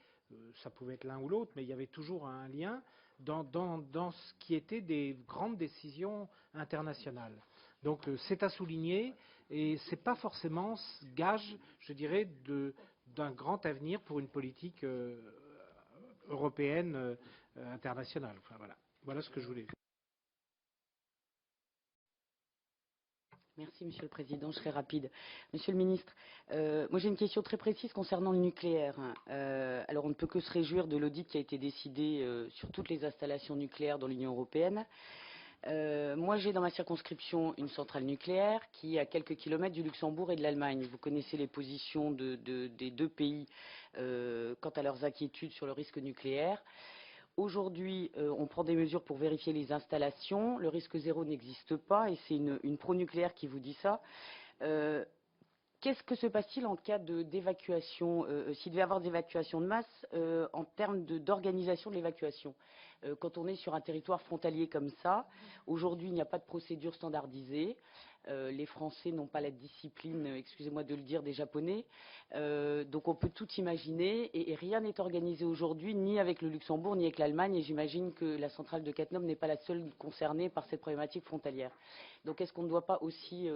Ça pouvait être l'un ou l'autre, mais il y avait toujours un lien dans ce qui était des grandes décisions internationales. Donc c'est à souligner et ce n'est pas forcément gage, je dirais, d'un grand avenir pour une politique européenne internationale. Enfin, voilà ce que je voulais dire. Merci, Monsieur le Président. Je serai rapide. Monsieur le Ministre, moi j'ai une question très précise concernant le nucléaire. Alors on ne peut que se réjouir de l'audit qui a été décidé sur toutes les installations nucléaires dans l'Union européenne. Moi j'ai dans ma circonscription une centrale nucléaire qui est à quelques kilomètres du Luxembourg et de l'Allemagne. Vous connaissez les positions des 2 pays quant à leurs inquiétudes sur le risque nucléaire. Aujourd'hui, on prend des mesures pour vérifier les installations. Le risque zéro n'existe pas et c'est une pro-nucléaire qui vous dit ça. Qu'est-ce que se passe-t-il en cas d'évacuation, s'il devait y avoir des évacuations de masse, en termes d'organisation de l'évacuation? Quand on est sur un territoire frontalier comme ça, aujourd'hui, il n'y a pas de procédure standardisée. Les Français n'ont pas la discipline, excusez-moi de le dire, des Japonais. Donc on peut tout imaginer et rien n'est organisé aujourd'hui, ni avec le Luxembourg, ni avec l'Allemagne. Et j'imagine que la centrale de Cattenom n'est pas la seule concernée par cette problématique frontalière. Donc est-ce qu'on ne doit pas aussi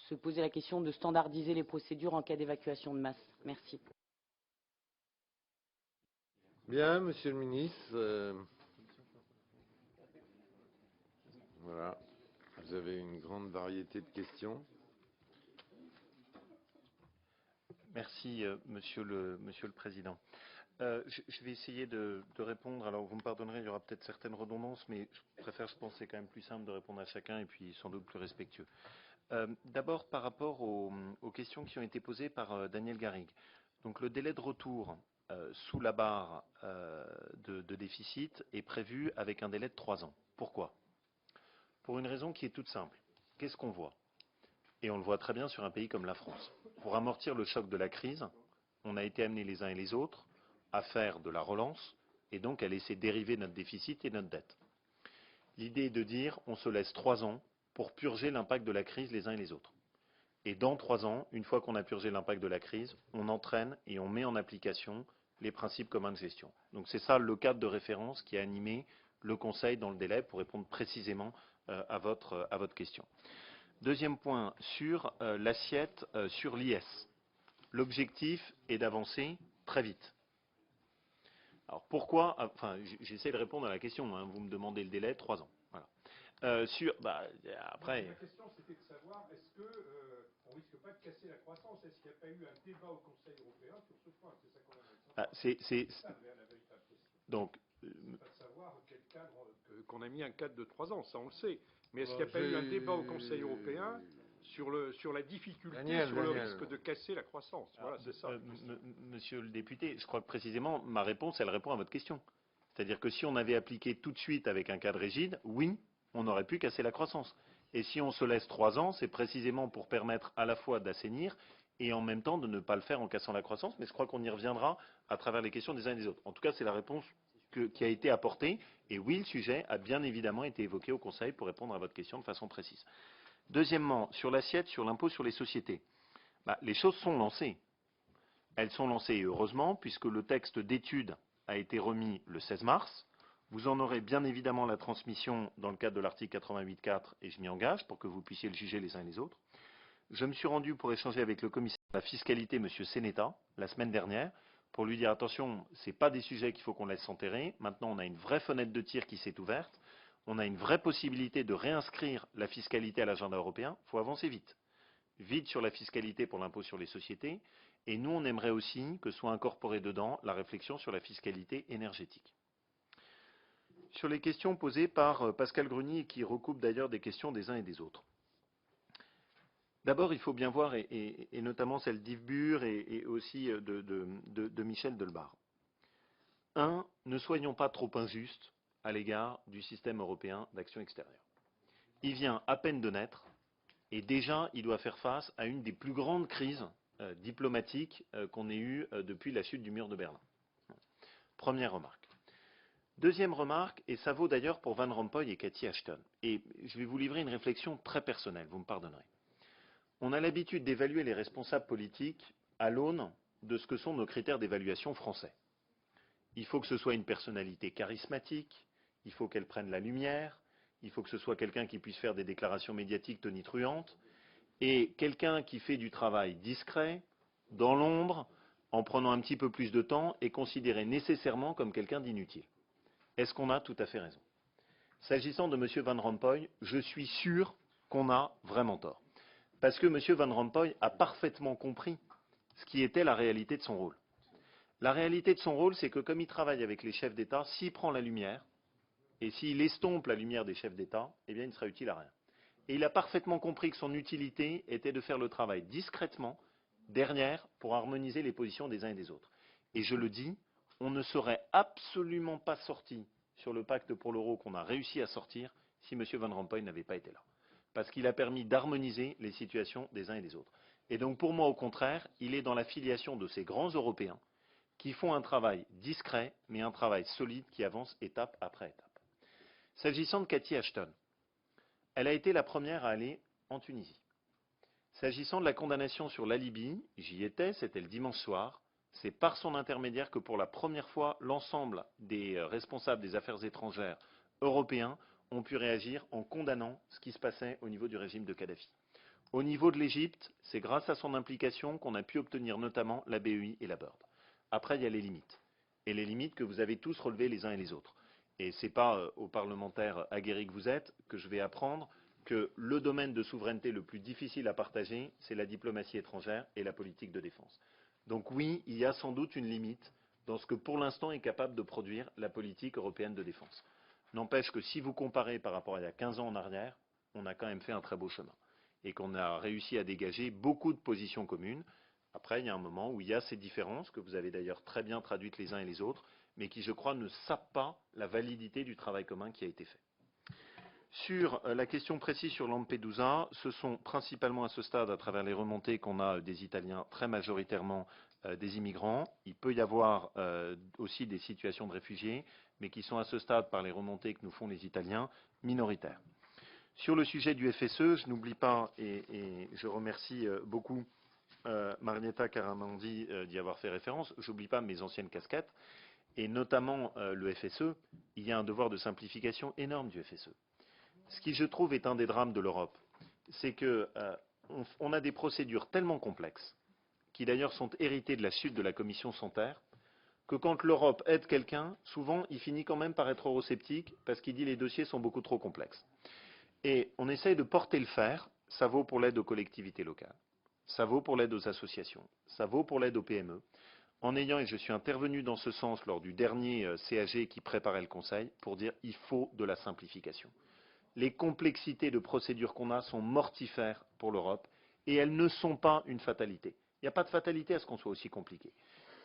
se poser la question de standardiser les procédures en cas d'évacuation de masse? Merci. Bien, Monsieur le Ministre. Voilà. Vous avez une grande variété de questions. Merci, Monsieur le Président. Je vais essayer de répondre. Alors, vous me pardonnerez, il y aura peut-être certaines redondances, mais je pense que c'est quand même plus simple de répondre à chacun et puis sans doute plus respectueux. D'abord, par rapport aux questions qui ont été posées par Daniel Garrigue. Donc, le délai de retour sous la barre de déficit est prévu avec un délai de 3 ans. Pourquoi? Pour une raison qui est toute simple. Qu'est-ce qu'on voit? Et on le voit très bien sur un pays comme la France. Pour amortir le choc de la crise, on a été amenés les uns et les autres à faire de la relance et donc à laisser dériver notre déficit et notre dette. L'idée est de dire on se laisse 3 ans pour purger l'impact de la crise les uns et les autres. Et dans 3 ans, une fois qu'on a purgé l'impact de la crise, on entraîne et on met en application les principes communs de gestion. Donc c'est ça le cadre de référence qui a animé le Conseil dans le délai pour répondre précisément à votre question. Deuxième point, sur l'assiette sur l'IS. L'objectif est d'avancer très vite. Alors pourquoi, enfin j'essaie de répondre à la question, hein, vous me demandez le délai, 3 ans. Voilà. Après... La question c'était de savoir, est-ce qu'on ne risque pas de casser la croissance? Est-ce qu'il n'y a pas eu un débat au Conseil européen sur ce point? C'est ça qu'on a Donc, pas de savoir quel cadre, qu'on a mis un cadre de 3 ans, ça on le sait. Mais est-ce qu'il n'y a pas eu un débat au Conseil européen sur la difficulté, sur le risque de casser la croissance? Voilà, c'est ça. Monsieur le député, je crois que précisément ma réponse, elle répond à votre question. C'est-à-dire que si on avait appliqué tout de suite avec un cadre rigide, oui, on aurait pu casser la croissance. Et si on se laisse 3 ans, c'est précisément pour permettre à la fois d'assainir et en même temps de ne pas le faire en cassant la croissance. Mais je crois qu'on y reviendra à travers les questions des uns et des autres. En tout cas, c'est la réponse qui a été apportée. Et oui, le sujet a bien évidemment été évoqué au Conseil pour répondre à votre question de façon précise. Deuxièmement, sur l'assiette, sur l'impôt sur les sociétés. Les choses sont lancées. Elles sont lancées heureusement, puisque le texte d'étude a été remis le 16 mars. Vous en aurez bien évidemment la transmission dans le cadre de l'article 88.4 et je m'y engage pour que vous puissiez le juger les uns et les autres. Je me suis rendu pour échanger avec le commissaire de la fiscalité, M. Seneta, la semaine dernière, pour lui dire attention, ce n'est pas des sujets qu'il faut qu'on laisse s'enterrer. Maintenant, on a une vraie fenêtre de tir qui s'est ouverte. On a une vraie possibilité de réinscrire la fiscalité à l'agenda européen. Il faut avancer vite. Vite sur la fiscalité pour l'impôt sur les sociétés. Et nous, on aimerait aussi que soit incorporée dedans la réflexion sur la fiscalité énergétique. Sur les questions posées par Pascal Gruny, et qui recoupent d'ailleurs des questions des uns et des autres. D'abord, il faut bien voir, et notamment celle d'Yves Bure et aussi de Michel Delbar. Ne soyons pas trop injustes à l'égard du système européen d'action extérieure. Il vient à peine de naître, et déjà, il doit faire face à une des plus grandes crises diplomatiques qu'on ait eues depuis la chute du mur de Berlin. Première remarque. Deuxième remarque, et ça vaut d'ailleurs pour Van Rompuy et Cathy Ashton. Et je vais vous livrer une réflexion très personnelle, vous me pardonnerez. On a l'habitude d'évaluer les responsables politiques à l'aune de ce que sont nos critères d'évaluation français. Il faut que ce soit une personnalité charismatique, il faut qu'elle prenne la lumière, il faut que ce soit quelqu'un qui puisse faire des déclarations médiatiques tonitruantes, et quelqu'un qui fait du travail discret, dans l'ombre, en prenant un petit peu plus de temps, est considéré nécessairement comme quelqu'un d'inutile. Est-ce qu'on a tout à fait raison? S'agissant de M. Van Rompuy, je suis sûr qu'on a vraiment tort. Parce que M. Van Rompuy a parfaitement compris ce qui était la réalité de son rôle. La réalité de son rôle, c'est que comme il travaille avec les chefs d'État, s'il prend la lumière, et s'il estompe la lumière des chefs d'État, eh bien il ne sera utile à rien. Et il a parfaitement compris que son utilité était de faire le travail discrètement, derrière, pour harmoniser les positions des uns et des autres. Et je le dis, on ne serait absolument pas sorti sur le pacte pour l'euro qu'on a réussi à sortir si M. Van Rompuy n'avait pas été là. Parce qu'il a permis d'harmoniser les situations des uns et des autres. Et donc pour moi, au contraire, il est dans la filiation de ces grands Européens qui font un travail discret, mais un travail solide qui avance étape après étape. S'agissant de Cathy Ashton, elle a été la première à aller en Tunisie. S'agissant de la condamnation sur la Libye, j'y étais, c'était le dimanche soir. C'est par son intermédiaire que pour la première fois, l'ensemble des responsables des affaires étrangères européens ont pu réagir en condamnant ce qui se passait au niveau du régime de Kadhafi. Au niveau de l'Égypte, c'est grâce à son implication qu'on a pu obtenir notamment la BEI et la BIRD. Après, il y a les limites. Et les limites que vous avez tous relevées les uns et les autres. Et ce n'est pas aux parlementaires aguerris que vous êtes que je vais apprendre que le domaine de souveraineté le plus difficile à partager, c'est la diplomatie étrangère et la politique de défense. Donc oui, il y a sans doute une limite dans ce que pour l'instant est capable de produire la politique européenne de défense. N'empêche que si vous comparez par rapport à il y a 15 ans en arrière, on a quand même fait un très beau chemin. Et qu'on a réussi à dégager beaucoup de positions communes. Après, il y a un moment où il y a ces différences, que vous avez d'ailleurs très bien traduites les uns et les autres, mais qui, je crois, ne sapent pas la validité du travail commun qui a été fait. Sur la question précise sur Lampedusa, ce sont principalement à ce stade, à travers les remontées qu'on a des Italiens, très majoritairement des immigrants. Il peut y avoir aussi des situations de réfugiés, mais qui sont à ce stade, par les remontées que nous font les Italiens, minoritaires. Sur le sujet du FSE, je n'oublie pas, et je remercie beaucoup Marietta Caramandi d'y avoir fait référence, je n'oublie pas mes anciennes casquettes, et notamment le FSE, il y a un devoir de simplification énorme du FSE. Ce qui, je trouve, est un des drames de l'Europe, c'est qu'on a des procédures tellement complexes, qui d'ailleurs sont héritées de la chute de la Commission Santer, que quand l'Europe aide quelqu'un, souvent, il finit quand même par être eurosceptique, parce qu'il dit les dossiers sont beaucoup trop complexes. Et on essaye de porter le fer, ça vaut pour l'aide aux collectivités locales, ça vaut pour l'aide aux associations, ça vaut pour l'aide aux PME, en ayant, et je suis intervenu dans ce sens lors du dernier CAG qui préparait le Conseil, pour dire il faut de la simplification. Les complexités de procédures qu'on a sont mortifères pour l'Europe, et elles ne sont pas une fatalité. Il n'y a pas de fatalité à ce qu'on soit aussi compliqué.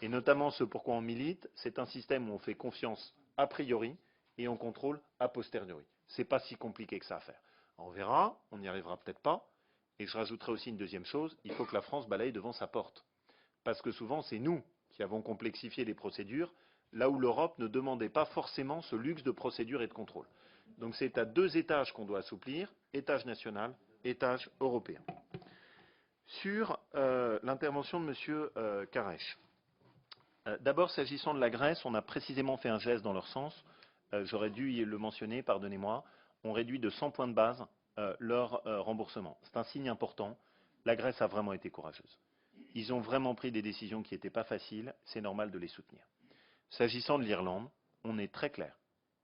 Et notamment ce pourquoi on milite, c'est un système où on fait confiance a priori et on contrôle a posteriori. Ce n'est pas si compliqué que ça à faire. On verra, on n'y arrivera peut-être pas. Et je rajouterai aussi une deuxième chose, il faut que la France balaye devant sa porte. Parce que souvent, c'est nous qui avons complexifié les procédures, là où l'Europe ne demandait pas forcément ce luxe de procédure et de contrôle. Donc c'est à 2 étages qu'on doit assouplir, étage national, étage européen. Sur l'intervention de M. Karesh. D'abord, s'agissant de la Grèce, on a précisément fait un geste dans leur sens. J'aurais dû le mentionner, pardonnez-moi. On réduit de 100 points de base leur remboursement. C'est un signe important. La Grèce a vraiment été courageuse. Ils ont vraiment pris des décisions qui n'étaient pas faciles. C'est normal de les soutenir. S'agissant de l'Irlande, on est très clair.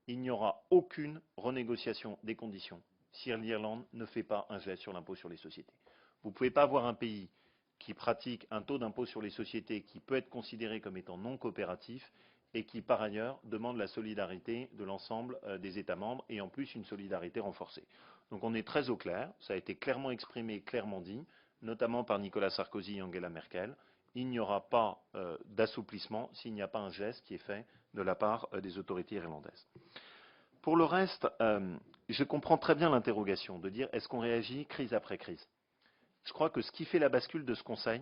Il n'y aura aucune renégociation des conditions si l'Irlande ne fait pas un geste sur l'impôt sur les sociétés. Vous ne pouvez pas avoir un pays qui pratique un taux d'impôt sur les sociétés qui peut être considéré comme étant non coopératif et qui, par ailleurs, demande la solidarité de l'ensemble des États membres et en plus une solidarité renforcée. Donc on est très au clair, ça a été clairement exprimé, clairement dit, notamment par Nicolas Sarkozy et Angela Merkel. Il n'y aura pas d'assouplissement s'il n'y a pas un geste qui est fait de la part des autorités irlandaises. Pour le reste, je comprends très bien l'interrogation de dire est-ce qu'on réagit crise après crise. Je crois que ce qui fait la bascule de ce Conseil,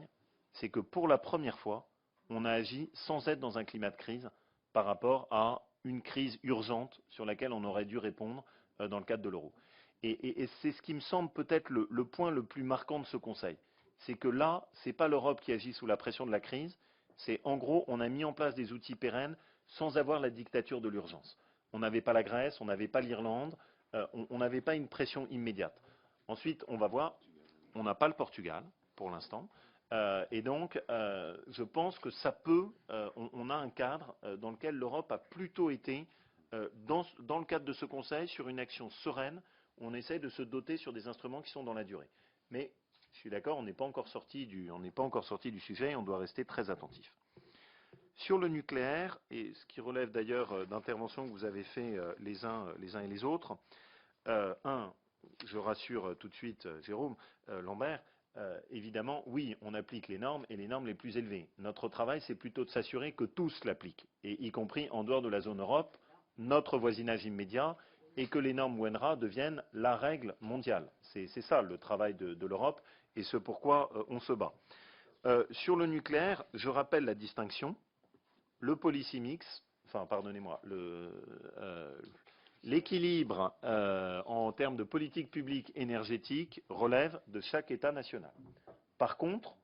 c'est que pour la première fois, on a agi sans être dans un climat de crise par rapport à une crise urgente sur laquelle on aurait dû répondre dans le cadre de l'euro. Et c'est ce qui me semble peut-être le point le plus marquant de ce Conseil. C'est que là, ce n'est pas l'Europe qui agit sous la pression de la crise, c'est en gros, on a mis en place des outils pérennes sans avoir la dictature de l'urgence. On n'avait pas la Grèce, on n'avait pas l'Irlande, on n'avait pas une pression immédiate. Ensuite, on va voir. On n'a pas le Portugal, pour l'instant. Et donc, je pense que ça peut... on a un cadre dans lequel l'Europe a plutôt été, dans le cadre de ce Conseil, sur une action sereine, où on essaie de se doter sur des instruments qui sont dans la durée. Mais, je suis d'accord, on n'est pas encore sorti du sujet et on doit rester très attentif. Sur le nucléaire, et ce qui relève d'ailleurs d'interventions que vous avez fait les uns et les autres, je rassure tout de suite Jérôme Lambert, évidemment, oui, on applique les normes et les normes les plus élevées. Notre travail, c'est plutôt de s'assurer que tous l'appliquent, et y compris en dehors de la zone Europe, notre voisinage immédiat, et que les normes WENRA deviennent la règle mondiale. C'est ça le travail de l'Europe, et ce pourquoi on se bat. Sur le nucléaire, je rappelle la distinction. Le policy mix, enfin, pardonnez-moi, l'équilibre en termes de politique publique énergétique relève de chaque État national. Par contre,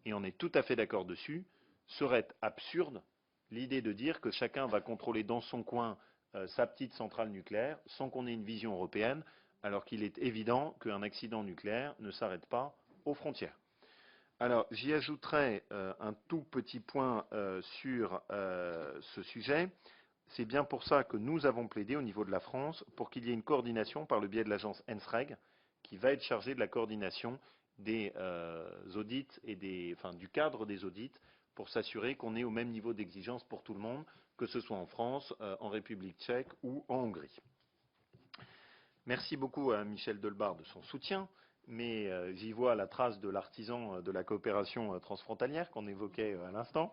et on est tout à fait d'accord dessus, serait absurde l'idée de dire que chacun va contrôler dans son coin sa petite centrale nucléaire sans qu'on ait une vision européenne, alors qu'il est évident qu'un accident nucléaire ne s'arrête pas aux frontières. Alors, j'y ajouterai un tout petit point sur ce sujet. C'est bien pour ça que nous avons plaidé au niveau de la France pour qu'il y ait une coordination par le biais de l'agence ENSREG qui va être chargée de la coordination des audits et du cadre des audits pour s'assurer qu'on est au même niveau d'exigence pour tout le monde, que ce soit en France, en République tchèque ou en Hongrie. Merci beaucoup à Michel Delbar de son soutien, mais j'y vois la trace de l'artisan de la coopération transfrontalière qu'on évoquait à l'instant.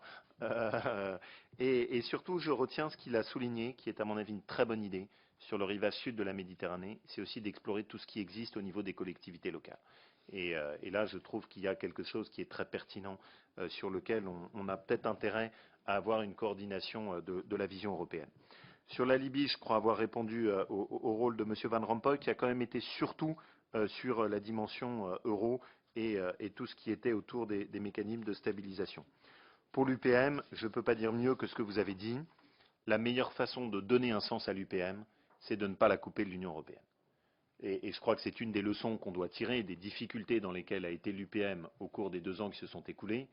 Et surtout, je retiens ce qu'il a souligné, qui est à mon avis une très bonne idée, sur le rivage sud de la Méditerranée, c'est aussi d'explorer tout ce qui existe au niveau des collectivités locales. Et là, je trouve qu'il y a quelque chose qui est très pertinent, sur lequel on a peut-être intérêt à avoir une coordination de la vision européenne. Sur la Libye, je crois avoir répondu au rôle de M. Van Rompuy, qui a quand même été surtout sur la dimension euro et tout ce qui était autour des mécanismes de stabilisation. Pour l'UPM, je ne peux pas dire mieux que ce que vous avez dit. La meilleure façon de donner un sens à l'UPM, c'est de ne pas la couper de l'Union européenne. et je crois que c'est une des leçons qu'on doit tirer des difficultés dans lesquelles a été l'UPM au cours des 2 ans qui se sont écoulés,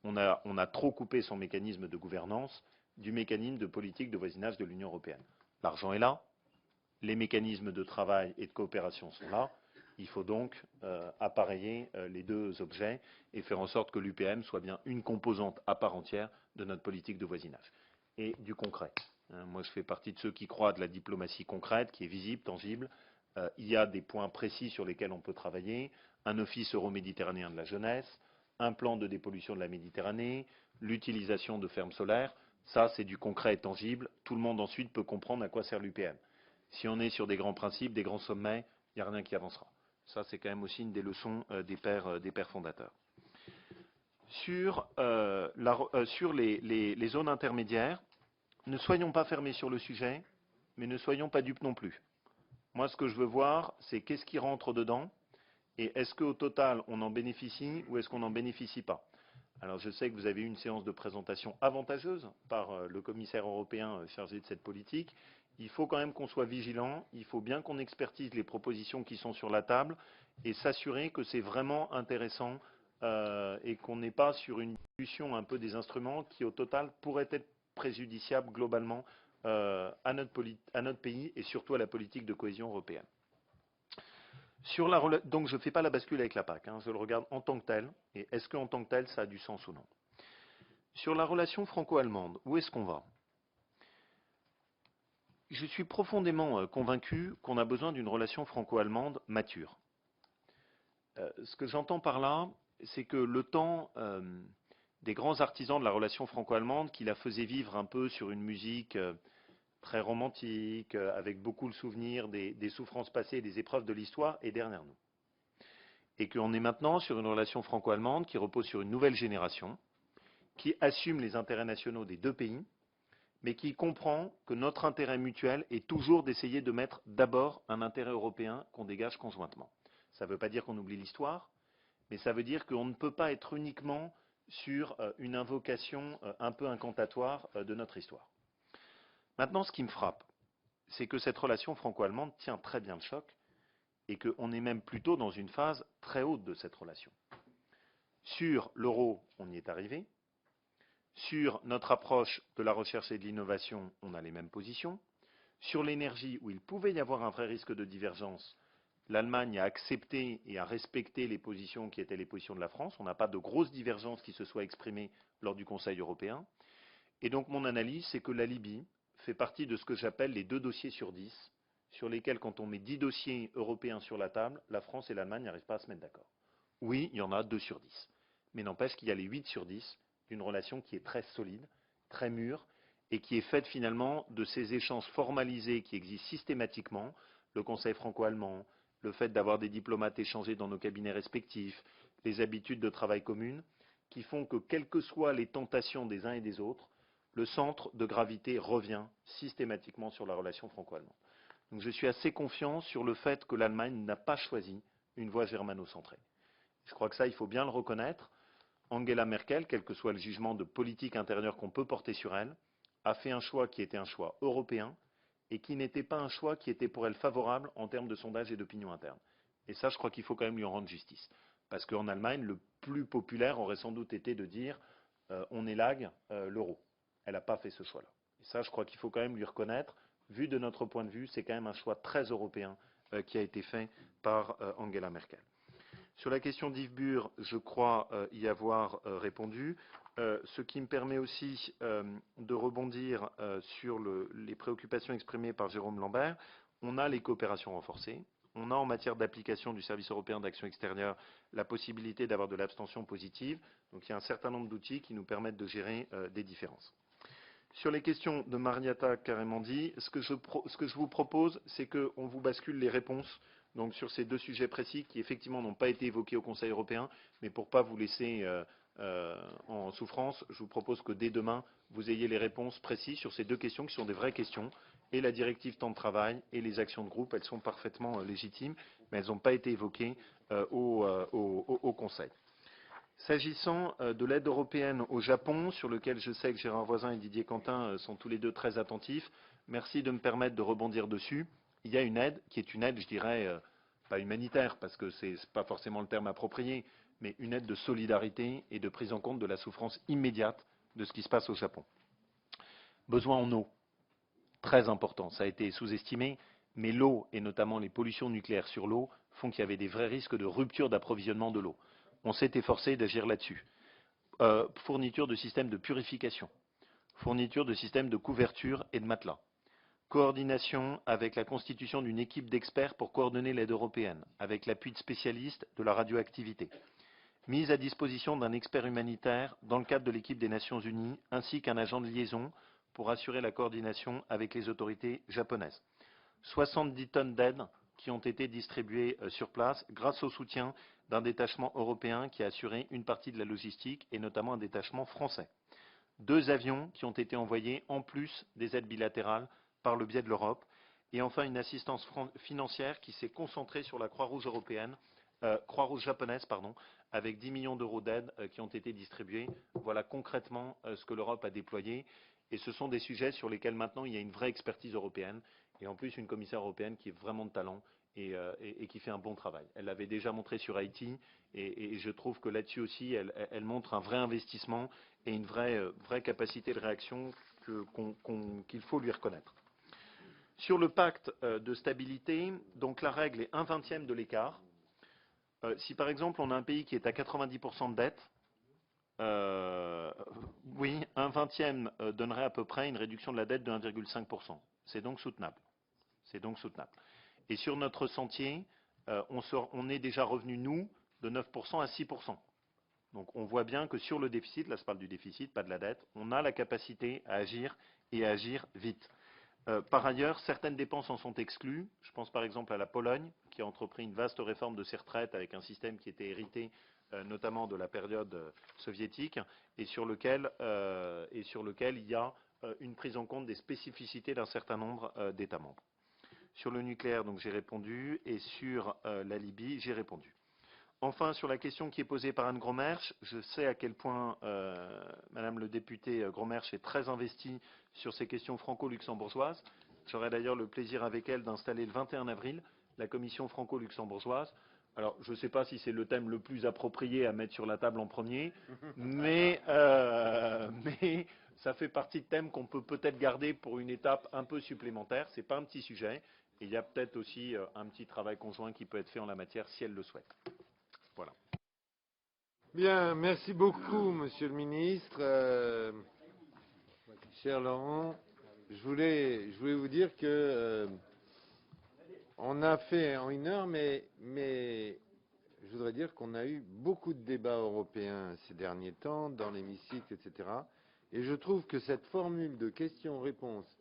on a trop coupé son mécanisme de gouvernance du mécanisme de politique de voisinage de l'Union européenne. L'argent est là, les mécanismes de travail et de coopération sont là. Il faut donc appareiller les 2 objets et faire en sorte que l'UPM soit bien une composante à part entière de notre politique de voisinage. Et du concret. Moi, je fais partie de ceux qui croient à de la diplomatie concrète, qui est visible, tangible. Il y a des points précis sur lesquels on peut travailler. Un office euro-méditerranéen de la jeunesse, un plan de dépollution de la Méditerranée, l'utilisation de fermes solaires. Ça, c'est du concret et tangible. Tout le monde ensuite peut comprendre à quoi sert l'UPM. Si on est sur des grands principes, des grands sommets, il n'y a rien qui avancera. Ça, c'est quand même aussi une des leçons des pères fondateurs. Sur les zones intermédiaires, ne soyons pas fermés sur le sujet, mais ne soyons pas dupes non plus. Moi, ce que je veux voir, c'est qu'est-ce qui rentre dedans et est-ce qu'au total, on en bénéficie ou est-ce qu'on n'en bénéficie pas. Alors, je sais que vous avez eu une séance de présentation avantageuse par le commissaire européen chargé de cette politique. Il faut quand même qu'on soit vigilant, il faut bien qu'on expertise les propositions qui sont sur la table et s'assurer que c'est vraiment intéressant et qu'on n'est pas sur une discussion un peu des instruments qui, au total, pourraient être préjudiciables globalement à notre pays et surtout à la politique de cohésion européenne. Donc je ne fais pas la bascule avec la PAC, je le regarde en tant que tel, et est-ce qu'en tant que tel, ça a du sens ou non. Sur la relation franco-allemande, où est-ce qu'on va? Je suis profondément convaincu qu'on a besoin d'une relation franco-allemande mature. Ce que j'entends par là, c'est que le temps des grands artisans de la relation franco-allemande, qui la faisaient vivre un peu sur une musique très romantique, avec beaucoup le souvenir des souffrances passées et des épreuves de l'histoire, est derrière nous. Et qu'on est maintenant sur une relation franco-allemande qui repose sur une nouvelle génération, qui assume les intérêts nationaux des 2 pays, mais qui comprend que notre intérêt mutuel est toujours d'essayer de mettre d'abord un intérêt européen qu'on dégage conjointement. Ça ne veut pas dire qu'on oublie l'histoire, mais ça veut dire qu'on ne peut pas être uniquement sur une invocation un peu incantatoire de notre histoire. Maintenant, ce qui me frappe, c'est que cette relation franco-allemande tient très bien le choc et qu'on est même plutôt dans une phase très haute de cette relation. Sur l'euro, on y est arrivé. Sur notre approche de la recherche et de l'innovation, on a les mêmes positions. Sur l'énergie, où il pouvait y avoir un vrai risque de divergence, l'Allemagne a accepté et a respecté les positions qui étaient les positions de la France. On n'a pas de grosses divergences qui se soient exprimées lors du Conseil européen. Et donc mon analyse, c'est que la Libye fait partie de ce que j'appelle les 2 dossiers sur 10, sur lesquels, quand on met 10 dossiers européens sur la table, la France et l'Allemagne n'arrivent pas à se mettre d'accord. Oui, il y en a 2 sur 10. Mais n'empêche qu'il y a les 8 sur 10 d'une relation qui est très solide, très mûre, et qui est faite finalement de ces échanges formalisés qui existent systématiquement, le Conseil franco-allemand, le fait d'avoir des diplomates échangés dans nos cabinets respectifs, les habitudes de travail communes, qui font que, quelles que soient les tentations des uns et des autres, le centre de gravité revient systématiquement sur la relation franco-allemande. Donc je suis assez confiant sur le fait que l'Allemagne n'a pas choisi une voie germano-centrée. Je crois que ça, il faut bien le reconnaître. Angela Merkel, quel que soit le jugement de politique intérieure qu'on peut porter sur elle, a fait un choix qui était un choix européen et qui n'était pas un choix qui était pour elle favorable en termes de sondage et d'opinion interne. Et ça, je crois qu'il faut quand même lui en rendre justice. Parce qu'en Allemagne, le plus populaire aurait sans doute été de dire on élague l'euro. Elle n'a pas fait ce choix-là. Et ça, je crois qu'il faut quand même lui reconnaître. Vu de notre point de vue, c'est quand même un choix très européen qui a été fait par Angela Merkel. Sur la question d'Yves Bure, je crois y avoir répondu. Ce qui me permet aussi de rebondir sur les préoccupations exprimées par Jérôme Lambert. On a les coopérations renforcées. On a en matière d'application du service européen d'action extérieure la possibilité d'avoir de l'abstention positive. Donc il y a un certain nombre d'outils qui nous permettent de gérer des différences. Sur les questions de Marietta Karimandi, ce que je vous propose, c'est qu'on vous bascule les réponses donc, sur ces 2 sujets précis qui effectivement n'ont pas été évoqués au Conseil européen, mais pour ne pas vous laisser en souffrance, je vous propose que dès demain, vous ayez les réponses précises sur ces 2 questions qui sont des vraies questions. Et la directive temps de travail et les actions de groupe, elles sont parfaitement légitimes, mais elles n'ont pas été évoquées au Conseil. S'agissant de l'aide européenne au Japon, sur lequel je sais que Gérard Voisin et Didier Quentin sont tous les 2 très attentifs, merci de me permettre de rebondir dessus. Il y a une aide qui est une aide, je dirais, pas humanitaire, parce que ce n'est pas forcément le terme approprié, mais une aide de solidarité et de prise en compte de la souffrance immédiate de ce qui se passe au Japon. Besoin en eau, très important, ça a été sous-estimé, mais l'eau, et notamment les pollutions nucléaires sur l'eau, font qu'il y avait des vrais risques de rupture d'approvisionnement de l'eau. On s'est efforcé d'agir là-dessus. Fourniture de systèmes de purification, fourniture de systèmes de couverture et de matelas, coordination avec la constitution d'une équipe d'experts pour coordonner l'aide européenne, avec l'appui de spécialistes de la radioactivité, mise à disposition d'un expert humanitaire dans le cadre de l'équipe des Nations Unies, ainsi qu'un agent de liaison pour assurer la coordination avec les autorités japonaises. 70 tonnes d'aide qui ont été distribuées sur place grâce au soutien d'un détachement européen qui a assuré une partie de la logistique et notamment un détachement français. 2 avions qui ont été envoyés en plus des aides bilatérales par le biais de l'Europe. Et enfin, une assistance financière qui s'est concentrée sur la Croix-Rouge européenne, Croix-Rouge japonaise, pardon, avec 10 millions d'euros d'aide qui ont été distribués. Voilà concrètement ce que l'Europe a déployé. Et ce sont des sujets sur lesquels maintenant il y a une vraie expertise européenne. Et en plus, une commissaire européenne qui est vraiment de talent et qui fait un bon travail. Elle l'avait déjà montré sur Haïti. Et je trouve que là-dessus aussi, elle montre un vrai investissement et une vraie capacité de réaction qu'il faut lui reconnaître. Sur le pacte de stabilité, donc la règle est 1/20 de l'écart. Si par exemple on a un pays qui est à 90% de dette, oui, 1/20 donnerait à peu près une réduction de la dette de 1,5%. C'est donc soutenable. C'est donc soutenable. Et sur notre sentier, on est déjà revenu, nous, de 9% à 6%. Donc on voit bien que sur le déficit, là je parle du déficit, pas de la dette, on a la capacité à agir et à agir vite. Par ailleurs, certaines dépenses en sont exclues. Je pense par exemple à la Pologne, qui a entrepris une vaste réforme de ses retraites avec un système qui était hérité notamment de la période soviétique et sur lequel il y a une prise en compte des spécificités d'un certain nombre d'États membres. Sur le nucléaire, donc j'ai répondu, et sur la Libye, j'ai répondu. Enfin, sur la question qui est posée par Anne Gromersch, je sais à quel point Madame le député Gromersch est très investie sur ces questions franco-luxembourgeoises. J'aurai d'ailleurs le plaisir avec elle d'installer le 21 avril la commission franco-luxembourgeoise. Alors, je ne sais pas si c'est le thème le plus approprié à mettre sur la table en premier, mais ça fait partie de thèmes qu'on peut peut-être garder pour une étape un peu supplémentaire. Ce n'est pas un petit sujet. Et il y a peut-être aussi un petit travail conjoint qui peut être fait en la matière si elle le souhaite. Voilà. Bien, merci beaucoup, Monsieur le Ministre. Cher Laurent, je voulais vous dire que on a fait en 1 heure, mais je voudrais dire qu'on a eu beaucoup de débats européens ces derniers temps, dans l'hémicycle, etc. Et je trouve que cette formule de questions-réponses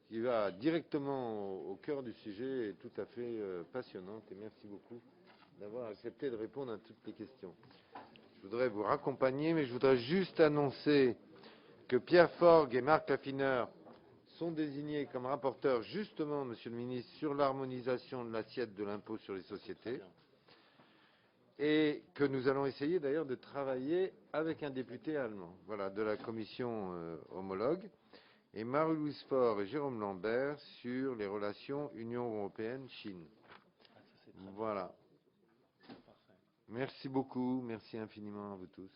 qui va directement au cœur du sujet est tout à fait passionnante. Et merci beaucoup d'avoir accepté de répondre à toutes les questions. Je voudrais vous raccompagner, mais je voudrais juste annoncer que Pierre Forgue et Marc Laffineur sont désignés comme rapporteurs, justement, Monsieur le Ministre, sur l'harmonisation de l'assiette de l'impôt sur les sociétés, et que nous allons essayer d'ailleurs de travailler avec un député allemand, voilà, de la commission homologue, et Marie-Louise Faure et Jérôme Lambert sur les relations Union européenne-Chine. Voilà. Merci beaucoup, merci infiniment à vous tous.